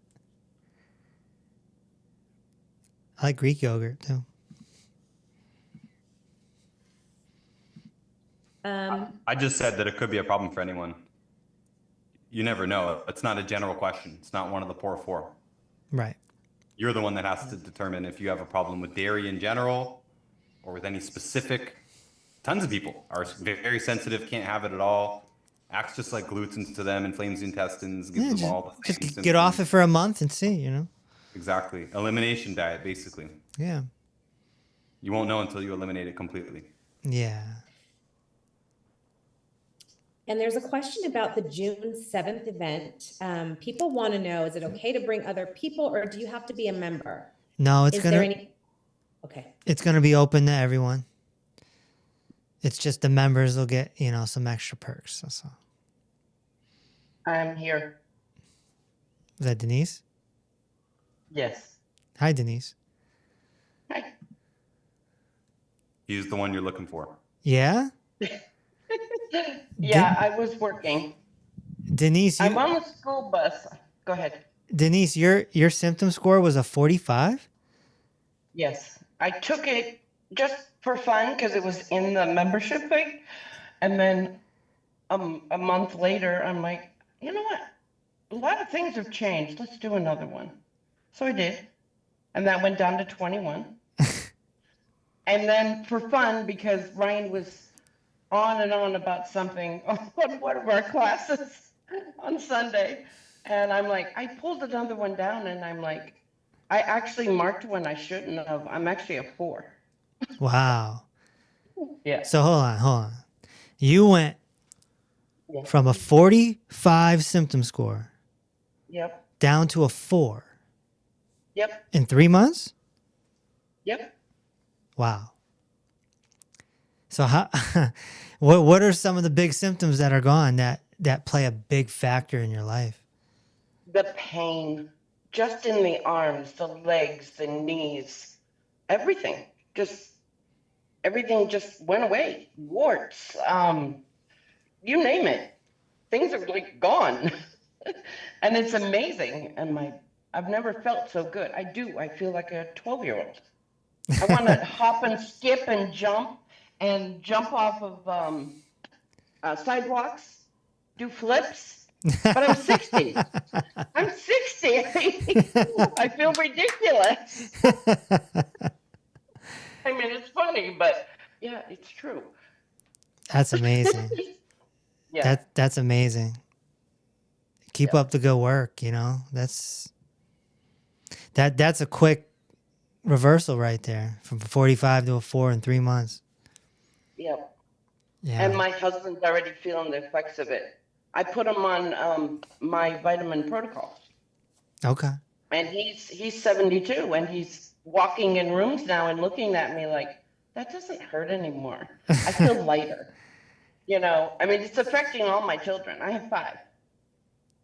I like Greek yogurt too. I just said that it could be a problem for anyone. You never know. It's not a general question. It's not one of the poor four. Right. You're the one that has to determine if you have a problem with dairy in general or with any specific. Tons of people are very sensitive, can't have it at all. Acts just like gluten to them, inflames the intestines, gives Yeah, them all the just same get off it symptoms. for a month and see, you know. Exactly. Elimination diet, basically. Yeah. You won't know until you eliminate it completely. Yeah. And there's a question about the June 7th event. People want to know, is it okay to bring other people or do you have to be a member? No, it's Is there gonna any? Okay. it's gonna be open to everyone. It's just the members will get, you know, some extra perks. That's all. I'm here. Is that Denise? Yes. Hi, Denise. Hi. He's the one you're looking for. Yeah? Yeah, I was working. Denise, I'm on the school bus. Go ahead. Denise, your symptom score was a 45? Yes. I took it just for fun because it was in the membership thing. And then a month later, I'm like, you know what? A lot of things have changed. Let's do another one. So I did. And that went down to 21. And then for fun, because Ryan was on and on about something on one of our classes on Sunday. And I'm like, I pulled another one down and I'm like, I actually marked one I shouldn't have. I'm actually a 4. Wow. Yeah. So hold on. You went Yeah. from a 45 symptom score Yep. down to a 4 Yep. in 3 months? Yep. Wow. So how what are some of the big symptoms that are gone that play a big factor in your life? The pain, just in the arms, the legs, the knees, everything. Everything just went away. Warts, you name it. Things are like gone. And it's amazing. And I've never felt so good. I do. I feel like a 12-year-old. I want to hop and skip and jump off of sidewalks, do flips. But I'm 60. I'm 60. I feel ridiculous. I mean, it's funny, but yeah, it's true. That's amazing. Yeah. That's amazing. Keep up the good work, you know. That's a quick reversal right there from 45 to a 4 in 3 months. Yeah. Yeah. And my husband's already feeling the effects of it. I put him on my vitamin protocol. Okay. And he's 72 and he's walking in rooms now and looking at me like, that doesn't hurt anymore. I feel lighter. You know, I mean, it's affecting all my children. I have 5.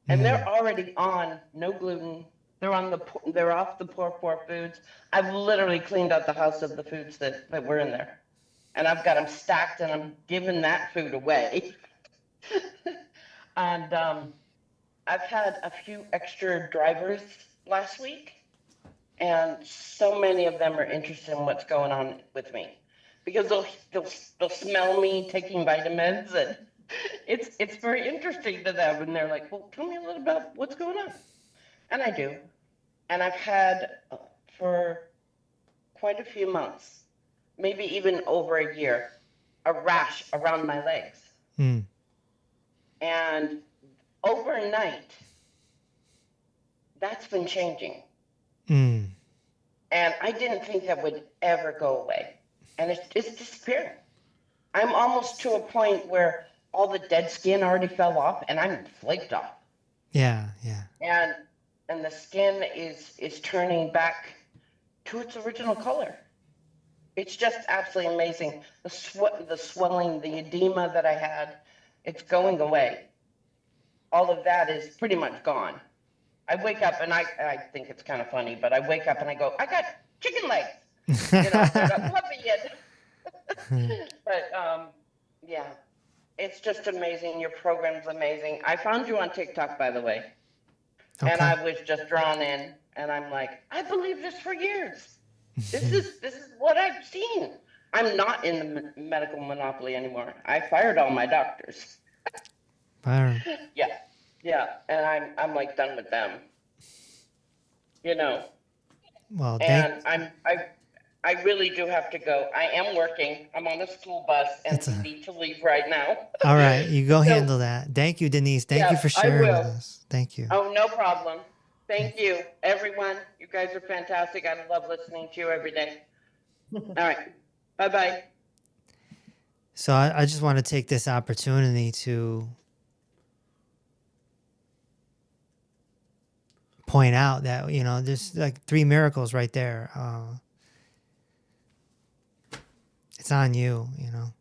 And they're already on no gluten. They're off the poor foods. I've literally cleaned out the house of the foods that were in there. And I've got them stacked and I'm giving that food away. And I've had a few extra drivers last week. And so many of them are interested in what's going on with me. Because they'll smell me taking vitamins and it's very interesting to them. And they're like, well, tell me a little about what's going on. And I do. And I've had for quite a few months, maybe even over a year, a rash around my legs. Mm. And overnight, that's been changing. Mm. And I didn't think that would ever go away. And it's disappearing. I'm almost to a point where all the dead skin already fell off and I'm flaked off. Yeah, yeah. And the skin is turning back to its original color. It's just absolutely amazing. The swelling, the edema that I had, it's going away. All of that is pretty much gone. I wake up and I think it's kind of funny, but I wake up and I go, I got chicken legs. You know, they're not fluffy yet. But yeah, it's just amazing. Your program's amazing. I found you on TikTok, by the way. Okay. And I was just drawn in, and I'm like, I believe this for years. This is what I've seen. I'm not in the medical monopoly anymore. I fired all my doctors. Fire. Yeah, and I'm like done with them. You know. Well, And I really do have to go. I am working. I'm on a school bus and need to leave right now. All right, you go So- handle that. Thank you, Denise. Thank you Yes, for I sharing with will. us. Thank you. Oh, no problem. Thank you, everyone. You guys are fantastic. I love listening to you every day. All right. Bye-bye. So I just want to take this opportunity to point out that, you know, there's like 3 miracles right there. It's on you, you know.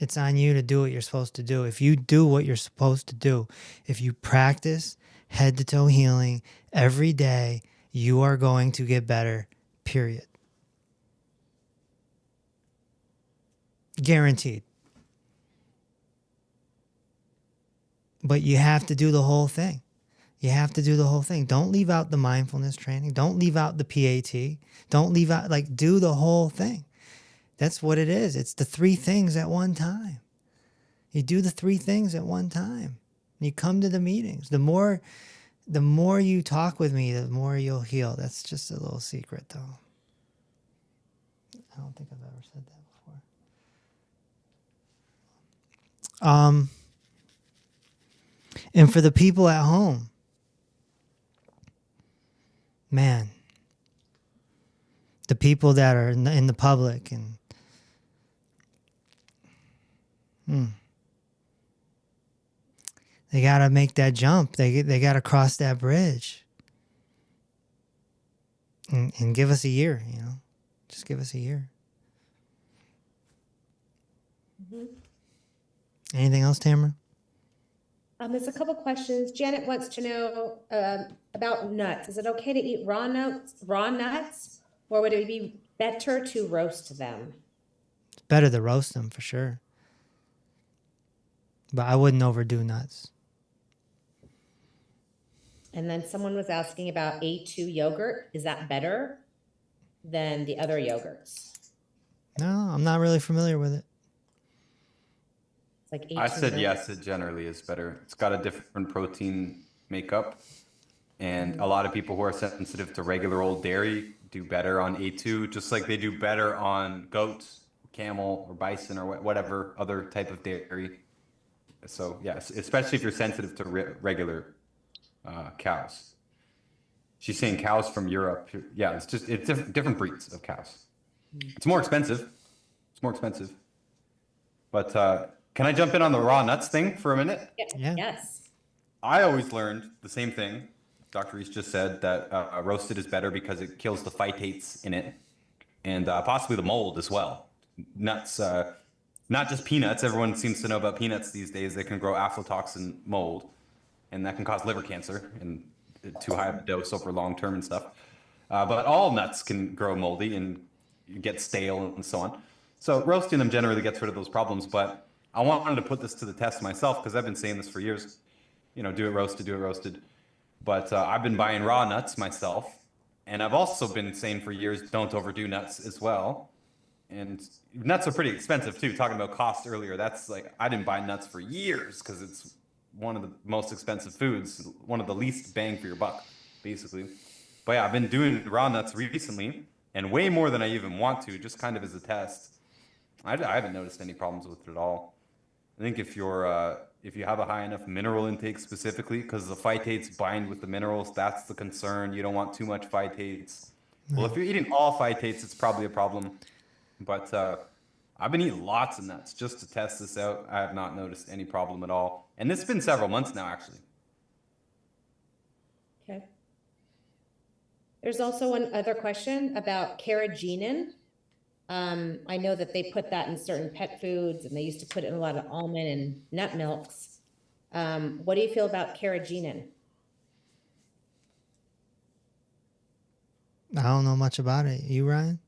It's on you to do what you're supposed to do. If you do what you're supposed to do, if you practice head to toe healing every day, you are going to get better, period. Guaranteed. But you have to do the whole thing. You have to do the whole thing. Don't leave out the mindfulness training. Don't leave out the PAT. Don't leave out, like, do the whole thing. That's what it is. It's the 3 things at one time. You do the 3 things at one time. You come to the meetings. The more you talk with me, the more you'll heal. That's just a little secret, though. I don't think I've ever said that before. And for the people at home, man, the people that are in the public and they got to make that jump. They got to cross that bridge and give us a year, you know, just give us a year. Mm-hmm. Anything else, Tamara? There's a couple questions. Janet wants to know about nuts. Is it okay to eat raw nuts, or would it be better to roast them? It's better to roast them for sure. But I wouldn't overdo nuts. And then someone was asking about A2 yogurt. Is that better than the other yogurts? No, I'm not really familiar with it. It's like A2 I said yogurt. yes, it generally is better. It's got a different protein makeup. And a lot of people who are sensitive to regular old dairy do better on A2, just like they do better on goats, camel, or bison, or whatever other type of dairy. So yes, especially if you're sensitive to regular cows. She's saying cows from Europe. Yeah, it's different breeds of cows. It's more expensive. But can I jump in on the raw nuts thing for a minute? Yeah. Yes. I always learned the same thing. Dr. Reese just said that roasted is better because it kills the phytates in it and possibly the mold as well. Nuts, not just peanuts. Everyone seems to know about peanuts these days. They can grow aflatoxin mold, and that can cause liver cancer and too high of a dose over long term and stuff. But all nuts can grow moldy and get stale and so on. So roasting them generally gets rid of those problems. But I wanted to put this to the test myself because I've been saying this for years. You know, do it roasted. But I've been buying raw nuts myself. And I've also been saying for years, don't overdo nuts as well. And nuts are pretty expensive too. Talking about cost earlier, that's like, I didn't buy nuts for years because it's one of the most expensive foods, one of the least bang for your buck, basically. But yeah, I've been doing raw nuts recently, and way more than I even want to, just kind of as a test. I haven't noticed any problems with it at all. I think if you have a high enough mineral intake specifically, because the phytates bind with the minerals, that's the concern. You don't want too much phytates. Well, if you're eating all phytates, it's probably a problem. But I've been eating lots of nuts just to test this out. I have not noticed any problem at all. And it's been several months now, actually. Okay. There's also one other question about carrageenan. I know that they put that in certain pet foods, and they used to put it in a lot of almond and nut milks. What do you feel about carrageenan? I don't know much about it. You, Ryan?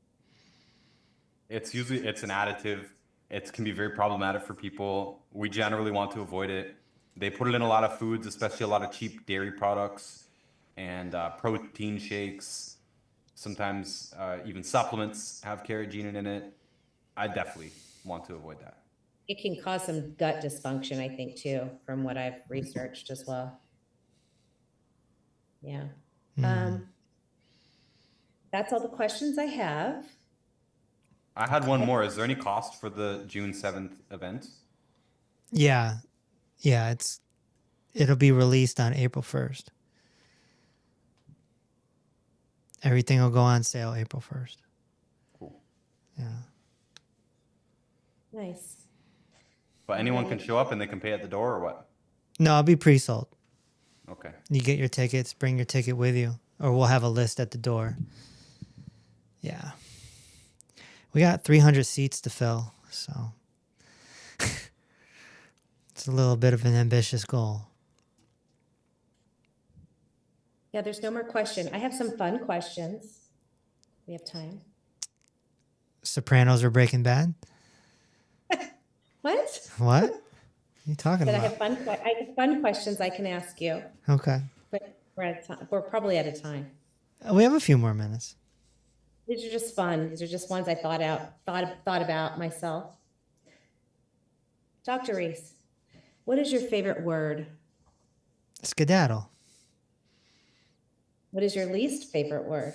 It's an additive. It can be very problematic for people. We generally want to avoid it. They put it in a lot of foods, especially a lot of cheap dairy products and protein shakes. Sometimes even supplements have carrageenan in it. I definitely want to avoid that. It can cause some gut dysfunction, I think, too, from what I've researched as well. Yeah. That's all the questions I have. I had one more. Is there any cost for the June 7th event? Yeah. Yeah, it'll be released on April 1st. Everything will go on sale April 1st. Cool. Yeah. Nice. But anyone can show up and they can pay at the door or what? No, it'll be pre-sold. Okay. You get your tickets, bring your ticket with you, or we'll have a list at the door. Yeah. We got 300 seats to fill, so it's a little bit of an ambitious goal. Yeah, there's no more question. I have some fun questions. We have time. Sopranos or Breaking Bad? What? What? What are you talking But I about? have fun questions I can ask you. Okay. But we're out of time. We're probably out of time. We have a few more minutes. These are just fun. These are just ones I thought about myself. Dr. Reese, what is your favorite word? Skedaddle. What is your least favorite word?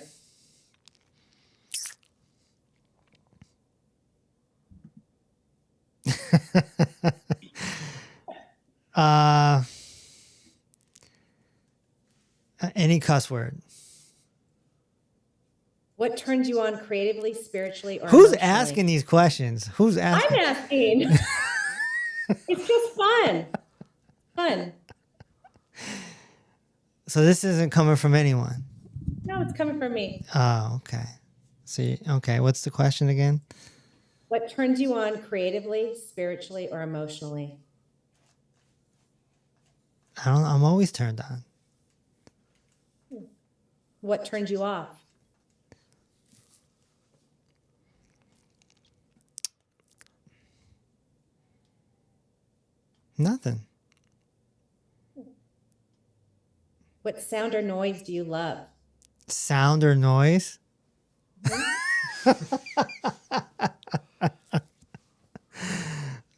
Any cuss word. What turns you on creatively, spiritually, or Who's emotionally? asking these questions? Who's asking? I'm asking. It's just fun. Fun. So this isn't coming from anyone. No, it's coming from me. Oh, okay. See, okay. What's the question again? What turns you on creatively, spiritually, or emotionally? I'm always turned on. What turns you off? Nothing. What sound or noise do you love? Sound or noise?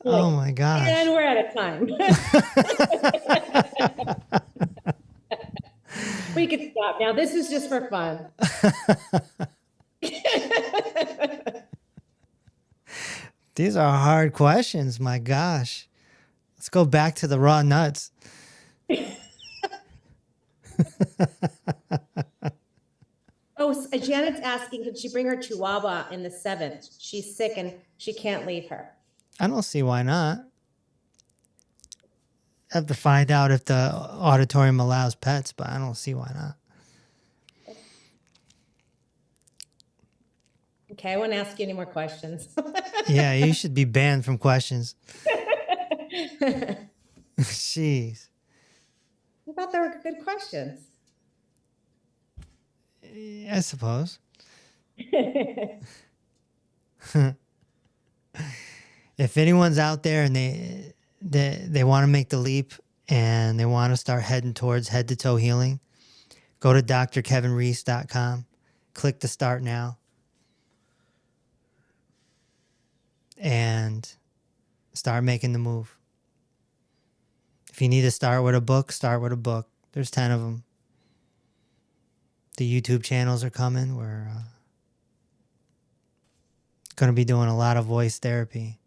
Oh my gosh. And we're out of time. We can stop now. This is just for fun. These are hard questions. My gosh. Let's go back to the raw nuts. Oh, Janet's asking, can she bring her Chihuahua in the 7th? She's sick and she can't leave her. I don't see why not. I have to find out if the auditorium allows pets, but I don't see why not. Okay, I won't ask you any more questions. Yeah, you should be banned from questions. Jeez. I thought they were good questions. I suppose. If anyone's out there and they want to make the leap and they want to start heading towards head-to-toe healing, go to drkevinreese.com, click the start now, and start making the move. If you need to start with a book, start with a book. There's 10 of them. The YouTube channels are coming. We're going to be doing a lot of voice therapy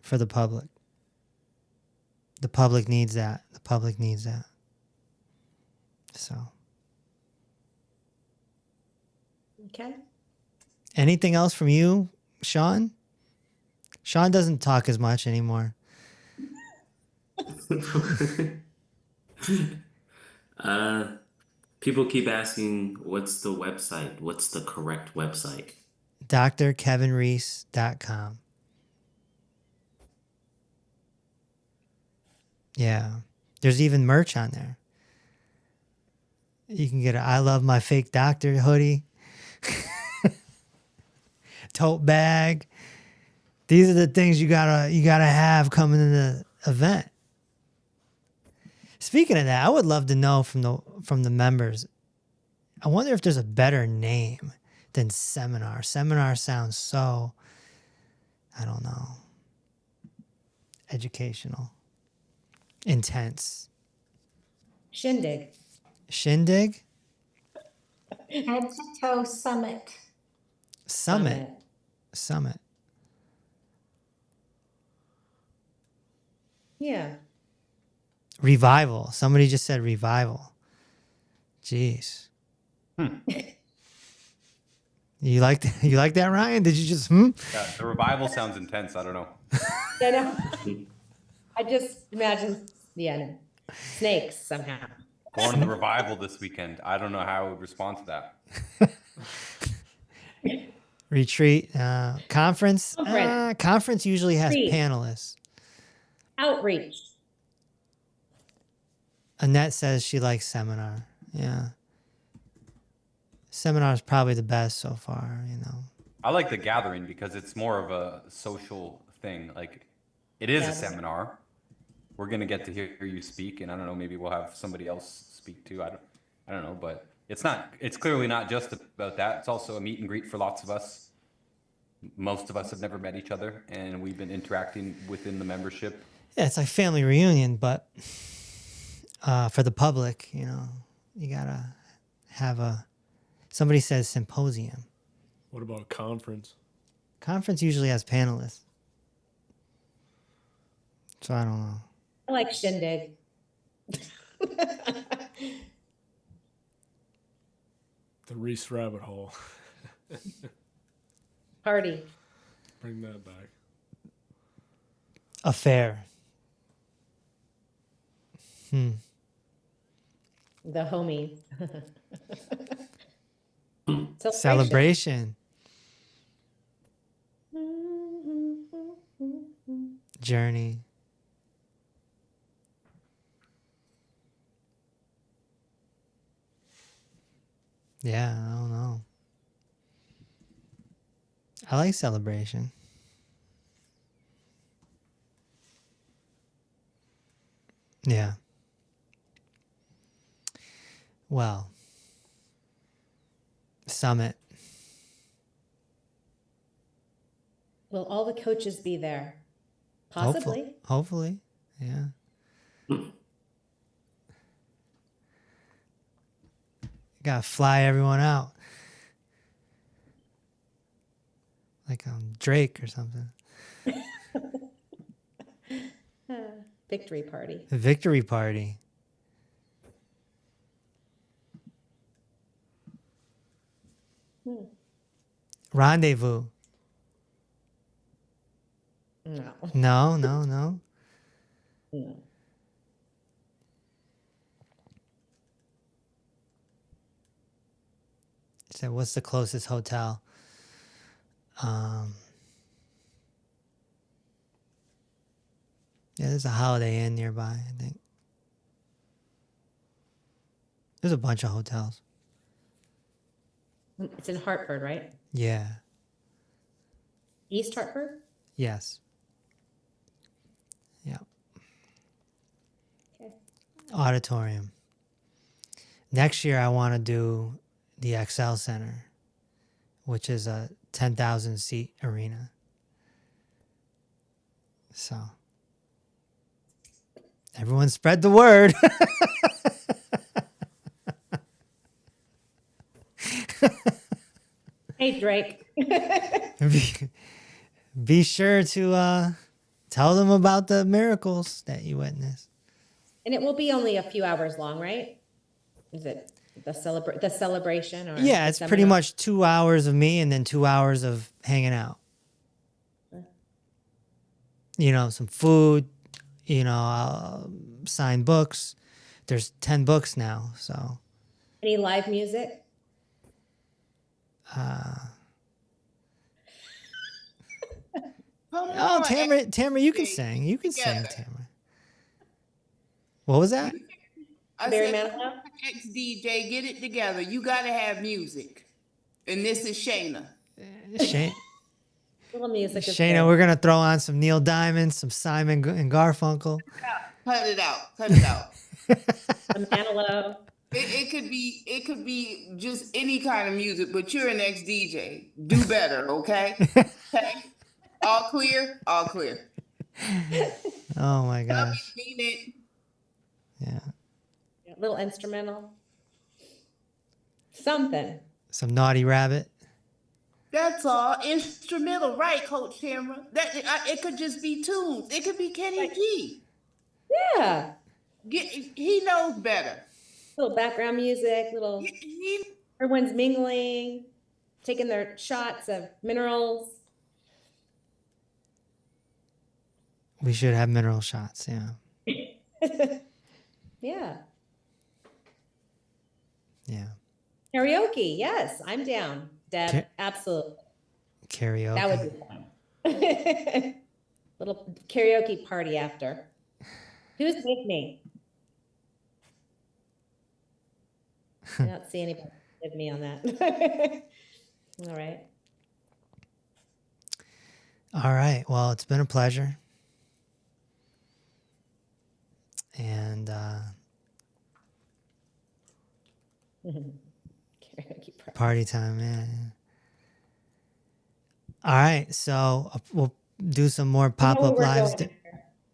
for the public. The public needs that. The public needs that. So, Okay. anything else from you, Sean? Sean doesn't talk as much anymore. People keep asking, what's the website? What's the correct website? drkevinreese.com. Yeah. There's even merch on there. You can get a I Love My Fake Doctor hoodie, tote bag. These are the things you gotta have coming to the event. Speaking of that, I would love to know from the members. I wonder if there's a better name than seminar. Seminar sounds so, I don't know, educational, intense. Shindig. Shindig? Head to toe summit. Summit. Yeah. Revival. Somebody just said revival. Jeez. You like that, Ryan? Did you just Yeah, the revival sounds intense. I don't know. I know. I just imagine, no. Snakes somehow. Going to the revival this weekend. I don't know how I would respond to that. retreat? Conference? Conference usually has Retreat. panelists. Outreach. Annette says she likes seminar. Yeah. Seminar is probably the best so far, you know. I like the gathering because it's more of a social thing. Like, it is a Yeah. seminar. We're gonna get to hear you speak, and I don't know, maybe we'll have somebody else speak too. I don't know, but it's clearly not just about that. It's also a meet and greet for lots of us. Most of us have never met each other, and we've been interacting within the membership. Yeah, it's like family reunion, but for the public, you know, you gotta have somebody says symposium. What about conference? Conference usually has panelists. So I don't know. I like Shindig. The Reese rabbit hole. Party. Bring that back. Affair. The homie. Celebration. Journey. Yeah, I don't know. I like celebration. Yeah. Well, summit. Will all the coaches be there? Possibly. Hopefully. Yeah. Gotta fly everyone out. Like Drake or something. Victory party. A victory party. Rendezvous. No. No. No. So what's the closest hotel? Yeah, there's a Holiday Inn nearby, I think. There's a bunch of hotels. It's in Hartford, right? Yeah. East Hartford? Yes. Yeah. Okay. Auditorium. Next year, I want to do the XL Center, which is a 10,000 seat arena. So, everyone spread the word. sleep, Drake. Be sure to tell them about the miracles that you witnessed. And it will be only a few hours long, right? Is it the celebration or Yeah, the it's pretty seminar? much 2 hours of me and then 2 hours of hanging out. You know, some food, you know, I'll sign books. There's 10 books now, so. Any live music? Come Oh, on, Tamara, you can ex-DJ, sing. get You it can sing, together. Tamara. What was that? I Barry said, Manilow? ex-DJ, get it together. You gotta have music. And this is Shayna. Little music is Shayna, good. we're going to throw on some Neil Diamond, some Simon and Garfunkel. Cut it out. Cut it out. A Manilow. It could be just any kind of music, but you're an ex-DJ. Do better, okay? Okay? All clear? All clear. Oh, my Love gosh. it, mean it. Yeah. A little instrumental. Something. Some Naughty Rabbit. That's all. Instrumental, right, Coach Tamara? It could just be tunes. It could be Kenny G. Yeah. He knows better. Little background music, little everyone's mingling, taking their shots of minerals. We should have mineral shots, yeah. Yeah. Yeah. Karaoke, yes, I'm down. Deb, absolutely. Karaoke. That would be fun. Little karaoke party after. Who's with me? I don't see anybody with me on that. All right. All right. Well, it's been a pleasure. And party time, man. All right. So we'll do some more pop-up lives.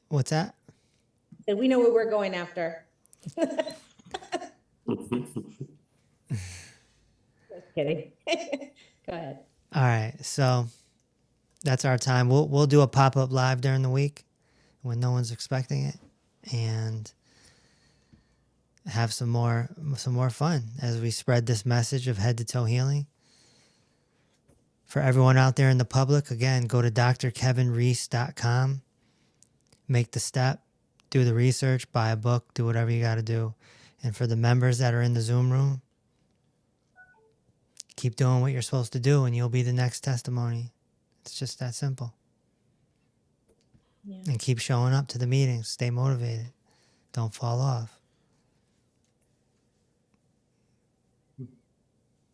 What's that? So we know what we're going after. Just kidding. Go ahead. All right. So that's our time. We'll do a pop-up live during the week when no one's expecting it, and have some more fun as we spread this message of head to toe healing. For everyone out there in the public, again, go to drkevinreese.com, make the step, do the research, buy a book, do whatever you got to do. And for the members that are in the Zoom room, keep doing what you're supposed to do and you'll be the next testimony. It's just that simple. Yeah. And keep showing up to the meetings. Stay motivated. Don't fall off.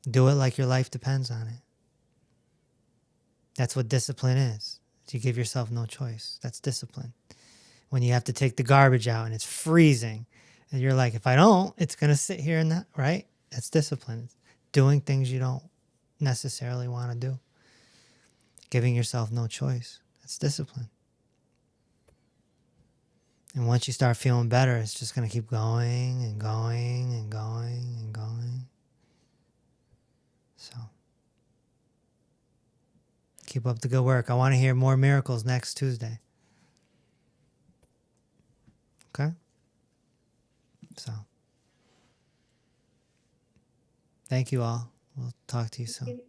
Do it like your life depends on it. That's what discipline is. You give yourself no choice. That's discipline. When you have to take the garbage out and it's freezing and you're like, if I don't, it's going to sit here and that, right? That's discipline. It's doing things you don't necessarily want to do. Giving yourself no choice. That's discipline. And once you start feeling better, it's just going to keep going and going and going and going. So keep up the good work. I want to hear more miracles next Tuesday. Okay? So thank you all. We'll talk to you soon.